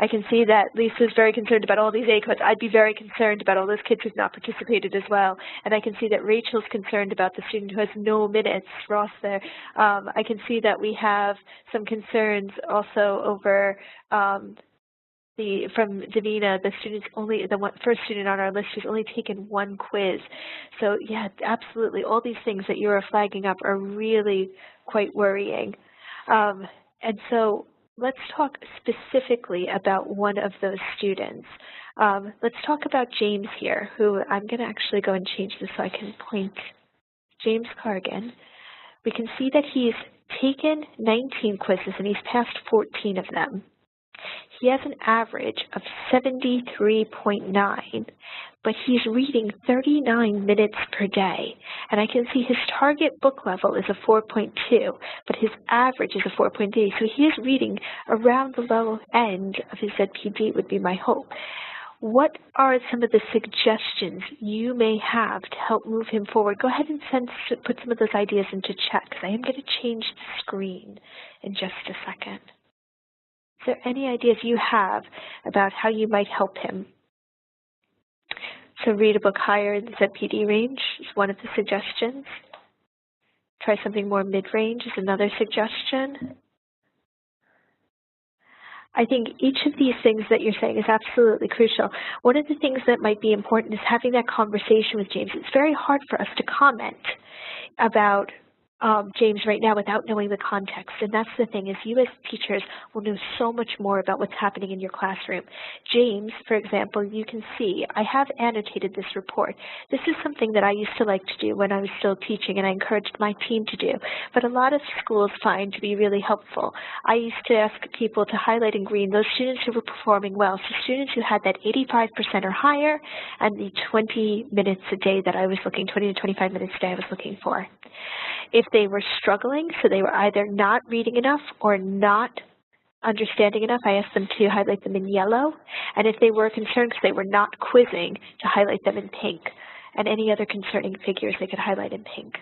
Speaker 1: I can see that Lisa's very concerned about all these A codes. I'd be very concerned about all those kids who've not participated as well. And I can see that Rachel's concerned about the student who has no minutes, Ross there. I can see that we have some concerns also over from Davina, the student's only, first student on our list who's only taken one quiz. So yeah, absolutely. All these things that you are flagging up are really quite worrying. And so let's talk specifically about one of those students. Let's talk about James here, who I'm going to actually go and change this so I can point James Cargan. We can see that he's taken 19 quizzes and he's passed 14 of them. He has an average of 73.9, but he's reading 39 minutes per day. And I can see his target book level is a 4.2, but his average is a 4.8. So he is reading around the low end of his ZPD would be my hope. What are some of the suggestions you may have to help move him forward? Go ahead and put some of those ideas into chat, because I am going to change the screen in just a second. Is there any ideas you have about how you might help him? So read a book higher in the ZPD range is one of the suggestions. Try something more mid-range is another suggestion. I think each of these things that you're saying is absolutely crucial. One of the things that might be important is having that conversation with James. It's very hard for us to comment about James right now without knowing the context. And that's the thing, is you as teachers will know so much more about what's happening in your classroom. James, for example, you can see I have annotated this report. This is something that I used to like to do when I was still teaching, and I encouraged my team to do. But a lot of schools find to be really helpful. I used to ask people to highlight in green those students who were performing well, so students who had that 85% or higher and the 20 minutes a day that I was looking, 20 to 25 minutes a day I was looking for. If they were struggling, so they were either not reading enough or not understanding enough, I asked them to highlight them in yellow. And if they were concerned because they were not quizzing, to highlight them in pink. And any other concerning figures they could highlight in pink.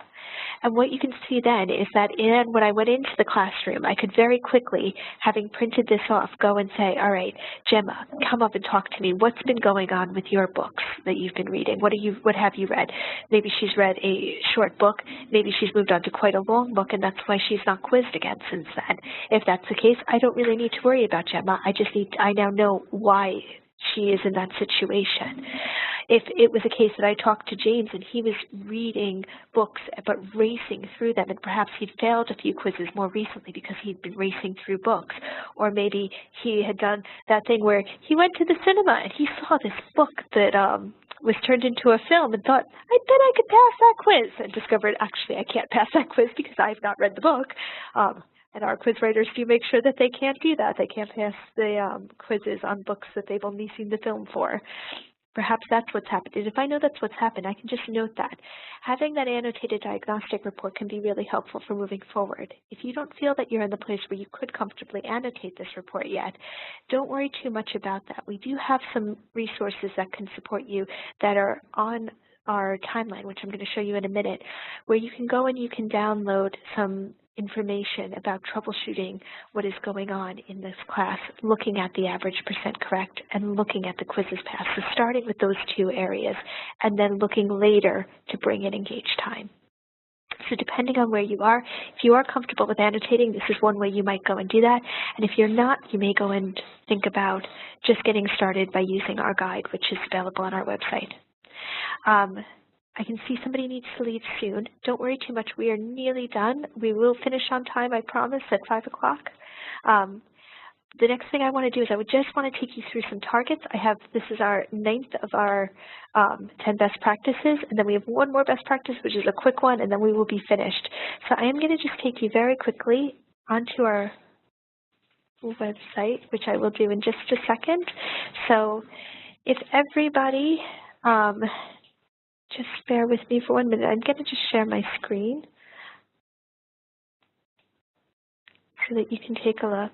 Speaker 1: And what you can see then is that when I went into the classroom, I could very quickly, having printed this off, go and say, all right, Gemma, come up and talk to me. What's been going on with your books that you've been reading? What have you read? Maybe she's read a short book. Maybe she's moved on to quite a long book, and that's why she's not quizzed again since then. If that's the case, I don't really need to worry about Gemma. I now know why she is in that situation. If it was a case that I talked to James and he was reading books but racing through them, and perhaps he'd failed a few quizzes more recently because he'd been racing through books, or maybe he had done that thing where he went to the cinema and he saw this book that was turned into a film and thought, I bet I could pass that quiz, and discovered, actually, I can't pass that quiz because I've not read the book. And our quiz writers do make sure that they can't do that. They can't pass the quizzes on books that they've only seen the film for. Perhaps that's what's happened. And if I know that's what's happened, I can just note that. Having that annotated diagnostic report can be really helpful for moving forward. If you don't feel that you're in the place where you could comfortably annotate this report yet, don't worry too much about that. We do have some resources that can support you that are on our timeline, which I'm going to show you in a minute, where you can go and you can download some information about troubleshooting what is going on in this class, looking at the average percent correct and looking at the quizzes passed. So starting with those two areas and then looking later to bring in engaged time. So depending on where you are, if you are comfortable with annotating, this is one way you might go and do that. And if you're not, you may go and think about just getting started by using our guide, which is available on our website. I can see somebody needs to leave soon. Don't worry too much. We are nearly done. We will finish on time, I promise, at 5 o'clock. The next thing I want to do is I would just want to take you through some targets. This is our 9th of our 10 best practices, and then we have one more best practice, which is a quick one, and then we will be finished. So I am going to just take you very quickly onto our website, which I will do in just a second. So if everybody, just bear with me for 1 minute. I'm going to just share my screen so that you can take a look.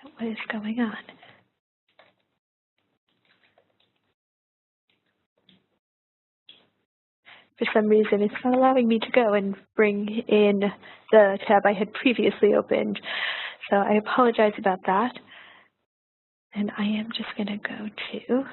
Speaker 1: At what is going on. For some reason, it's not allowing me to go and bring in the tab I had previously opened. So I apologize about that. And I am just going to go to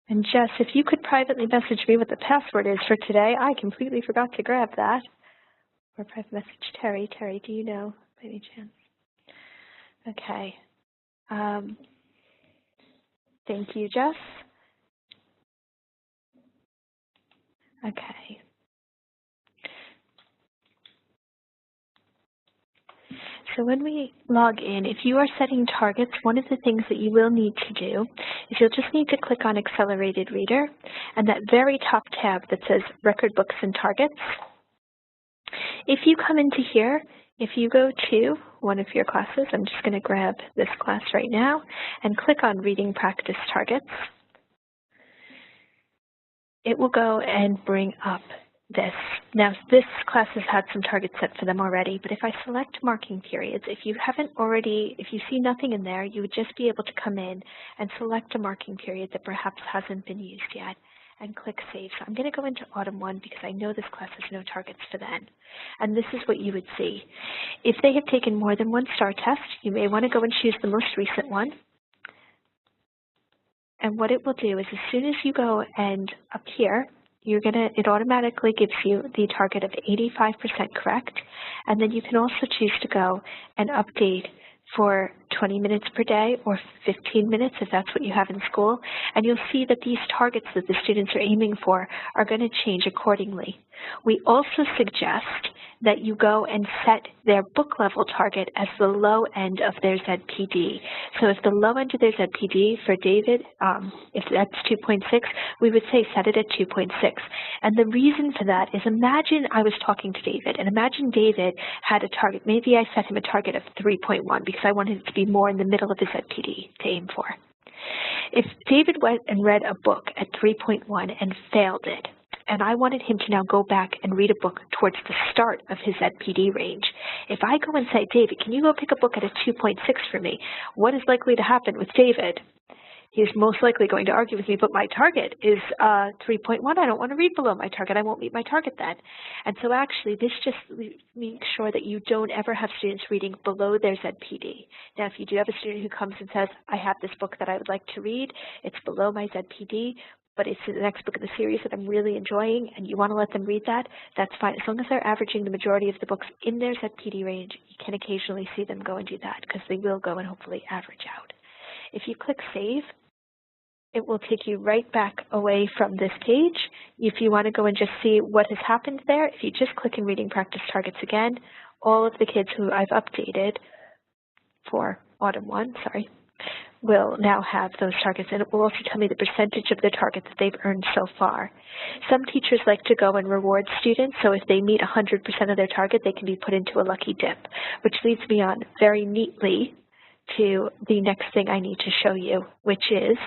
Speaker 1: And Jess, if you could privately message me what the password is for today, I completely forgot to grab that. Or private message Terry. Terry, do you know by any chance? Okay. Thank you, Jess. Okay. So when we log in, if you are setting targets, one of the things that you will need to do is you'll just need to click on Accelerated Reader, and that very top tab that says Record Books and Targets. If you come into here, if you go to one of your classes, I'm just going to grab this class right now, and click on Reading Practice Targets, it will go and bring up this. Now, this class has had some targets set for them already, but if I select marking periods, if you see nothing in there, you would just be able to come in and select a marking period that perhaps hasn't been used yet and click Save. So I'm going to go into Autumn 1 because I know this class has no targets for then. And this is what you would see. If they have taken more than one STAR test, you may want to go and choose the most recent one. And what it will do is as soon as you go and up here, it automatically gives you the target of 85% correct. And then you can also choose to go and update for 20 minutes per day or 15 minutes if that's what you have in school. And you'll see that these targets that the students are aiming for are going to change accordingly. We also suggest that you go and set their book level target as the low end of their ZPD. So if the low end of their ZPD for David, if that's 2.6, we would say set it at 2.6. And the reason for that is imagine I was talking to David, and imagine David had a target. Maybe I set him a target of 3.1 because I wanted it to be more in the middle of his ZPD to aim for. If David went and read a book at 3.1 and failed it, and I wanted him to now go back and read a book towards the start of his ZPD range. If I go and say, David, can you go pick a book at a 2.6 for me? What is likely to happen with David? He's most likely going to argue with me, but my target is 3.1. I don't want to read below my target. I won't meet my target then. And so actually, this just makes sure that you don't ever have students reading below their ZPD. Now, if you do have a student who comes and says, I have this book that I would like to read, it's below my ZPD, but it's the next book of the series that I'm really enjoying, and you want to let them read that, that's fine. As long as they're averaging the majority of the books in their ZPD range, you can occasionally see them go and do that, because they will go and hopefully average out. If you click Save, it will take you right back away from this page. If you want to go and just see what has happened there, if you just click in Reading Practice Targets again, all of the kids who I've updated for Autumn 1, will now have those targets, and it will also tell me the percentage of the target that they've earned so far. Some teachers like to go and reward students, so if they meet 100% of their target, they can be put into a lucky dip, which leads me on very neatly to the next thing I need to show you, which is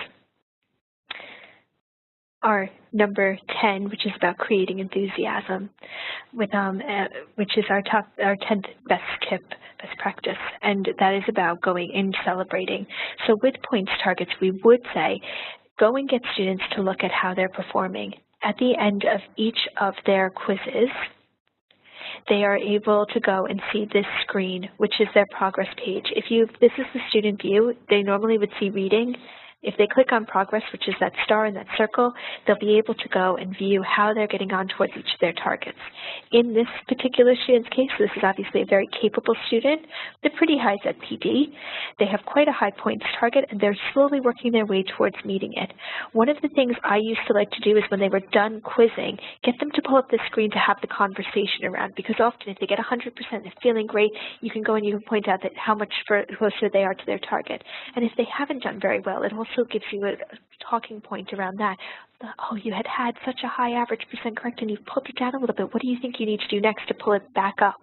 Speaker 1: our number 10, which is about creating enthusiasm, which is our 10th best tip, best practice, and that is about going and celebrating. So with points targets, we would say, go and get students to look at how they're performing. At the end of each of their quizzes, they are able to go and see this screen, which is their progress page. This is the student view, they normally would see reading. If they click on progress, which is that star in that circle, they'll be able to go and view how they're getting on towards each of their targets. In this particular student's case, this is obviously a very capable student. They're pretty high ZPD. They have quite a high points target, and they're slowly working their way towards meeting it. One of the things I used to like to do is when they were done quizzing, get them to pull up the screen to have the conversation around, because often if they get 100% and they're feeling great, you can go and you can point out that how much closer they are to their target. And if they haven't done very well, it also gives you a talking point around that. Oh, you had such a high average percent correct and you've pulled it down a little bit. What do you think you need to do next to pull it back up?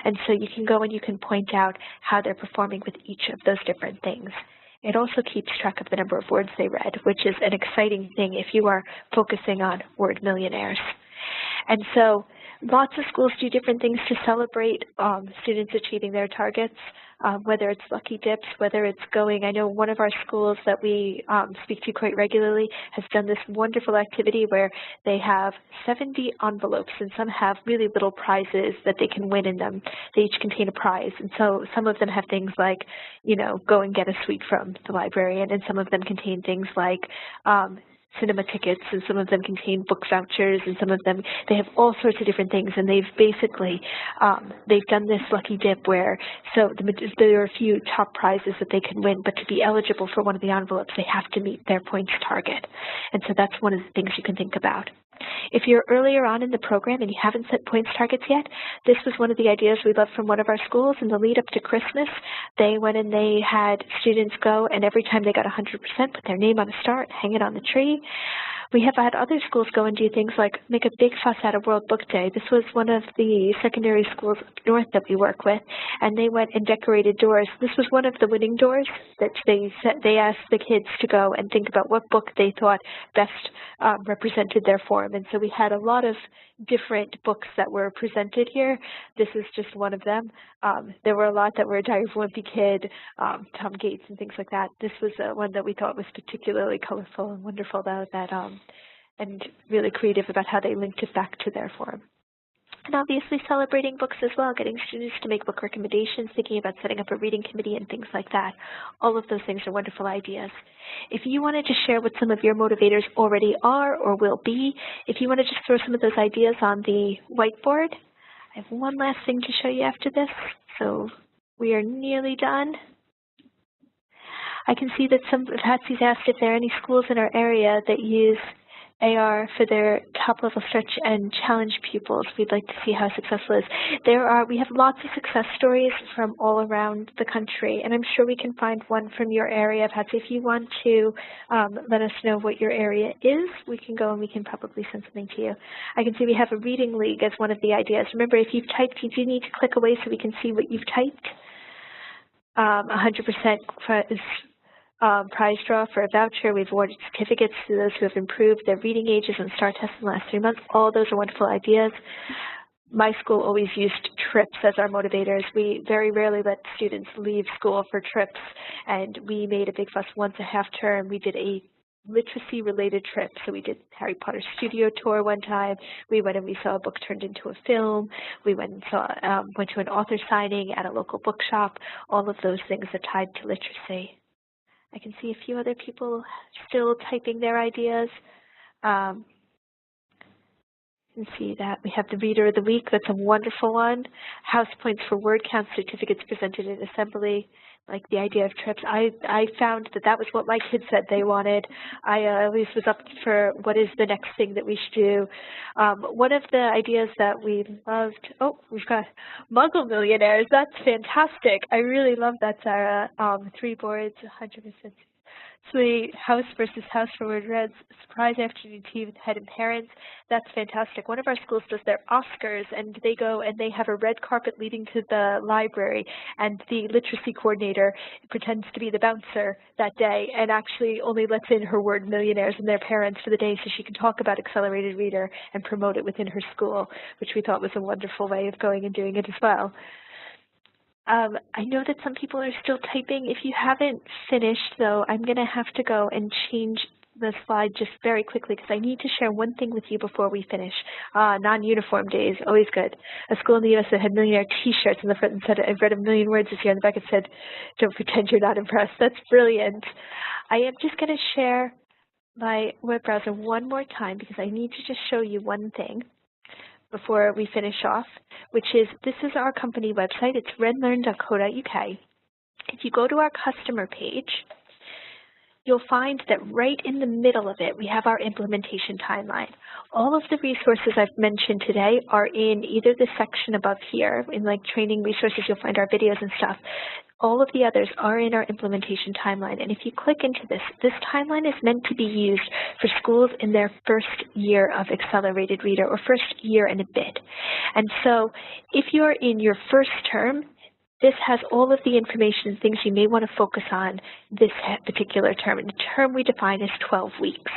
Speaker 1: And so you can go and you can point out how they're performing with each of those different things. It also keeps track of the number of words they read, which is an exciting thing if you are focusing on word millionaires. And so lots of schools do different things to celebrate students achieving their targets, whether it's lucky dips, whether it's going. I know one of our schools that we speak to quite regularly has done this wonderful activity where they have 70 envelopes, and some have really little prizes that they can win in them. They each contain a prize, and so some of them have things like, you know, go and get a sweet from the librarian, and some of them contain things like cinema tickets, and some of them contain book vouchers, and some of them, they have all sorts of different things, and they've basically, they've done this lucky dip where, so there are a few top prizes that they can win, but to be eligible for one of the envelopes, they have to meet their points target. And so that's one of the things you can think about. If you're earlier on in the program and you haven't set points targets yet, this was one of the ideas we loved from one of our schools. In the lead up to Christmas, they went and they had students go, and every time they got 100%, put their name on a star, hang it on the tree. We have had other schools go and do things like make a big fuss out of World Book Day. This was one of the secondary schools up north that we work with, and they went and decorated doors. This was one of the winning doors that they asked the kids to go and think about what book they thought best represented their form. And so we had a lot of different books that were presented here. This is just one of them. There were a lot that were Diary of a Wimpy Kid, Tom Gates, and things like that. This was one that we thought was particularly colorful and wonderful, though, that and really creative about how they linked it back to their form. And obviously celebrating books as well, getting students to make book recommendations, thinking about setting up a reading committee and things like that. All of those things are wonderful ideas. If you wanted to share what some of your motivators already are or will be, if you want to just throw some of those ideas on the whiteboard, I have one last thing to show you after this. So we are nearly done. I can see that Patsy's asked if there are any schools in our area that use AR for their top-level stretch and challenge pupils. We'd like to see how successful it is. We have lots of success stories from all around the country, and I'm sure we can find one from your area. Patsy, if you want to let us know what your area is, we can go and we can probably send something to you. I can see we have a reading league as one of the ideas. Remember, if you've typed, you do need to click away so we can see what you've typed. 100% is prize draw for a voucher. We've awarded certificates to those who have improved their reading ages and STAR tests in the last 3 months. All those are wonderful ideas. My school always used trips as our motivators. We very rarely let students leave school for trips, and we made a big fuss once a half term. We did a literacy-related trip. So we did Harry Potter studio tour one time. We went and we saw a book turned into a film. We went and went to an author signing at a local bookshop. All of those things are tied to literacy. I can see a few other people still typing their ideas. You can see that we have the Reader of the Week. That's a wonderful one. House points for word count certificates presented in assembly. Like the idea of trips. I found that that was what my kids said they wanted. I always was up for what is the next thing that we should do. One of the ideas that we loved, we've got Muggle Millionaires. That's fantastic. I really love that, Sarah. 3 boards, 100%. Sweet. House versus House for Word Reds. Surprise afternoon tea with head and parents. That's fantastic. One of our schools does their Oscars, and they go and they have a red carpet leading to the library, and the literacy coordinator pretends to be the bouncer that day and actually only lets in her word millionaires and their parents for the day so she can talk about Accelerated Reader and promote it within her school, which we thought was a wonderful way of going and doing it as well. I know that some people are still typing. If you haven't finished, though, I'm going to have to go and change the slide just very quickly because I need to share one thing with you before we finish. Non-uniform days, always good. A school in the U.S. that had millionaire T-shirts on the front and said, I've read a million words this year. On the back it said, don't pretend you're not impressed. That's brilliant. I am just going to share my web browser one more time because I need to just show you one thing before we finish off, which is this is our company website. It's redlearn.co.uk. If you go to our customer page, you'll find that right in the middle of it, we have our implementation timeline. All of the resources I've mentioned today are in either the section above here, in like training resources, you'll find our videos and stuff. All of the others are in our implementation timeline. And if you click into this, this timeline is meant to be used for schools in their first year of Accelerated Reader or first year and a bit. And so if you're in your first term, this has all of the information and things you may want to focus on this particular term. And the term we define is 12 weeks.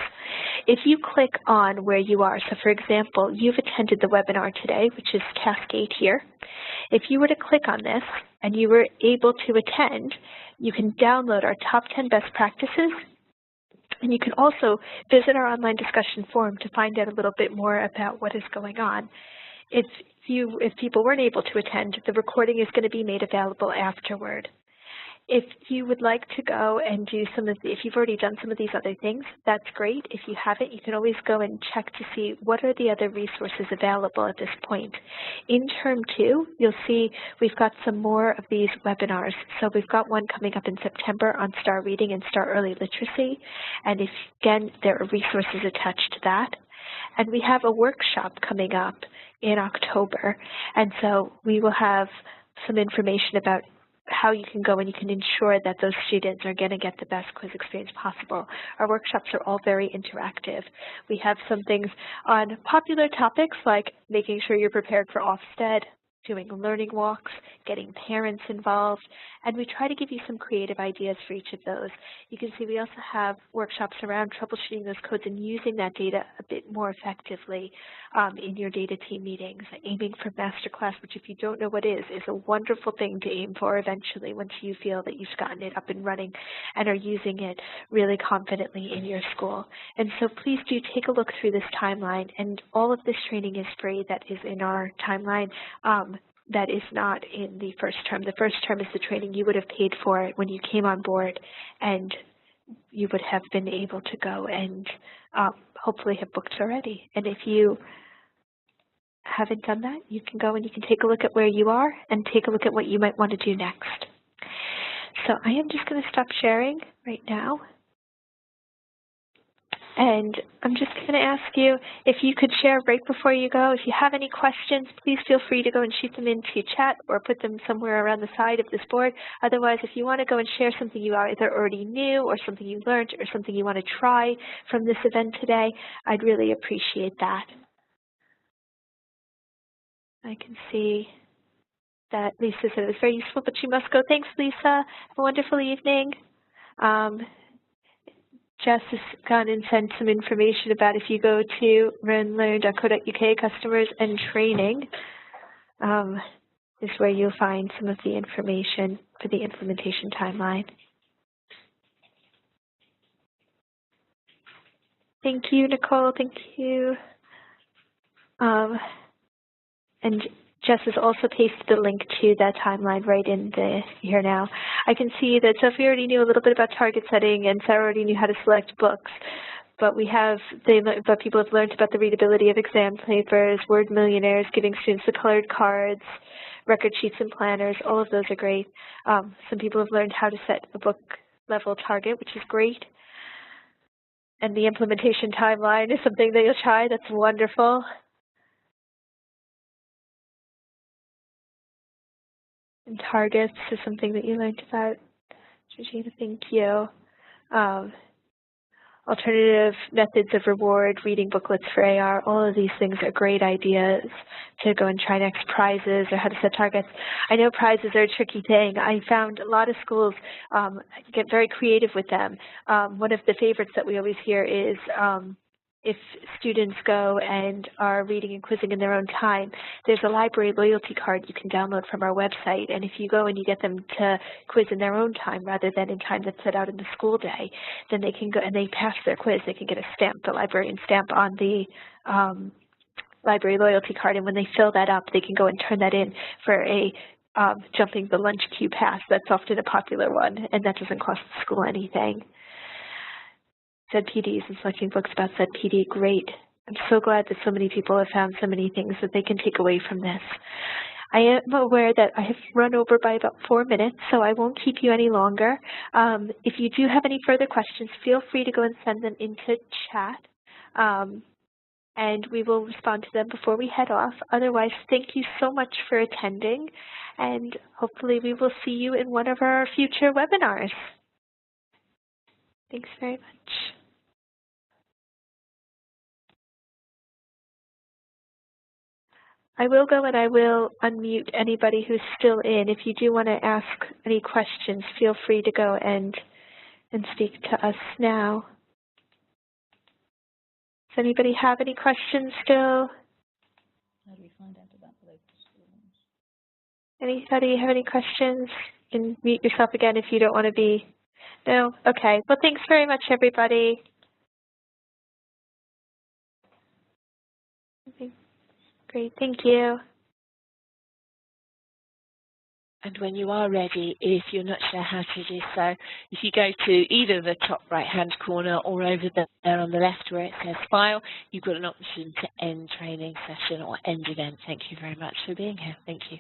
Speaker 1: If you click on where you are, so for example, you've attended the webinar today, which is Cascade here. If you were to click on this and you were able to attend, you can download our top 10 best practices. And you can also visit our online discussion forum to find out a little bit more about what is going on. If people weren't able to attend, the recording is going to be made available afterward. if you would like to go and do some of if you've already done some of these other things, that's great. If you haven't, you can always go and check to see what are the other resources available at this point. In Term 2, you'll see we've got some more of these webinars. So we've got one coming up in September on Star Reading and Star Early Literacy. And if, again, there are resources attached to that. And we have a workshop coming up in October. And so we will have some information about how you can go and you can ensure that those students are going to get the best quiz experience possible. Our workshops are all very interactive. We have some things on popular topics like making sure you're prepared for Ofsted, doing learning walks, getting parents involved, and we try to give you some creative ideas for each of those. You can see we also have workshops around troubleshooting those codes and using that data a bit more effectively in your data team meetings. Aiming for masterclass, which if you don't know what is a wonderful thing to aim for eventually once you feel that you've gotten it up and running and are using it really confidently in your school. And so please do take a look through this timeline, and all of this training is free that is in our timeline. That is not in the first term. The first term is the training you would have paid for when you came on board, and you would have been able to go and hopefully have booked already. And if you haven't done that, you can go and you can take a look at where you are and take a look at what you might want to do next. So I am just going to stop sharing right now. And I'm just going to ask you if you could share right before you go. If you have any questions, please feel free to go and shoot them into chat or put them somewhere around the side of this board. Otherwise, if you want to go and share something you either already knew or something you learned or something you want to try from this event today, I'd really appreciate that. I can see that Lisa said it was very useful, but she must go. Thanks, Lisa. Have a wonderful evening. Jess has gone and sent some information about if you go to learn.co.uk customers and training is where you'll find some of the information for the implementation timeline. Thank you, Nicole. Thank you. And Jess has also pasted the link to that timeline right in here now. I can see that Sophie already knew a little bit about target setting and Sarah already knew how to select books, but people have learned about the readability of exam papers, word millionaires, giving students the colored cards, record sheets and planners. All of those are great. Some people have learned how to set a book level target, which is great. And the implementation timeline is something that you'll try. That's wonderful. And targets is something that you learned about. Georgina, thank you. Alternative methods of reward, reading booklets for AR, all of these things are great ideas to go and try next. Prizes or how to set targets. I know prizes are a tricky thing. I found a lot of schools get very creative with them. One of the favorites that we always hear is if students go and are reading and quizzing in their own time, there's a library loyalty card you can download from our website. And if you go and you get them to quiz in their own time rather than in time that's set out in the school day, then they can go and they pass their quiz. They can get a stamp, the librarian stamp on the library loyalty card. And when they fill that up, they can go and turn that in for a jumping the lunch queue pass. That's often a popular one, and that doesn't cost the school anything. ZPDs and selecting books about ZPD, great. I'm so glad that so many people have found so many things that they can take away from this. I am aware that I have run over by about 4 minutes, so I won't keep you any longer. If you do have any further questions, feel free to go and send them into chat, and we will respond to them before we head off. Otherwise, thank you so much for attending, and hopefully we will see you in one of our future webinars. Thanks very much. I will go and I will unmute anybody who's still in. If you do want to ask any questions, feel free to go and speak to us now. Does anybody have any questions still?
Speaker 2: How do we find out about the local schools?
Speaker 1: Anybody have any questions? You can mute yourself again if you don't want to be. No? Okay. Well, thanks very much, everybody. Okay. Great. Thank you.
Speaker 3: And when you are ready, if you're not sure how to do so, if you go to either the top right-hand corner or over there on the left where it says File, you've got an option to end training session or end event. Thank you very much for being here. Thank you.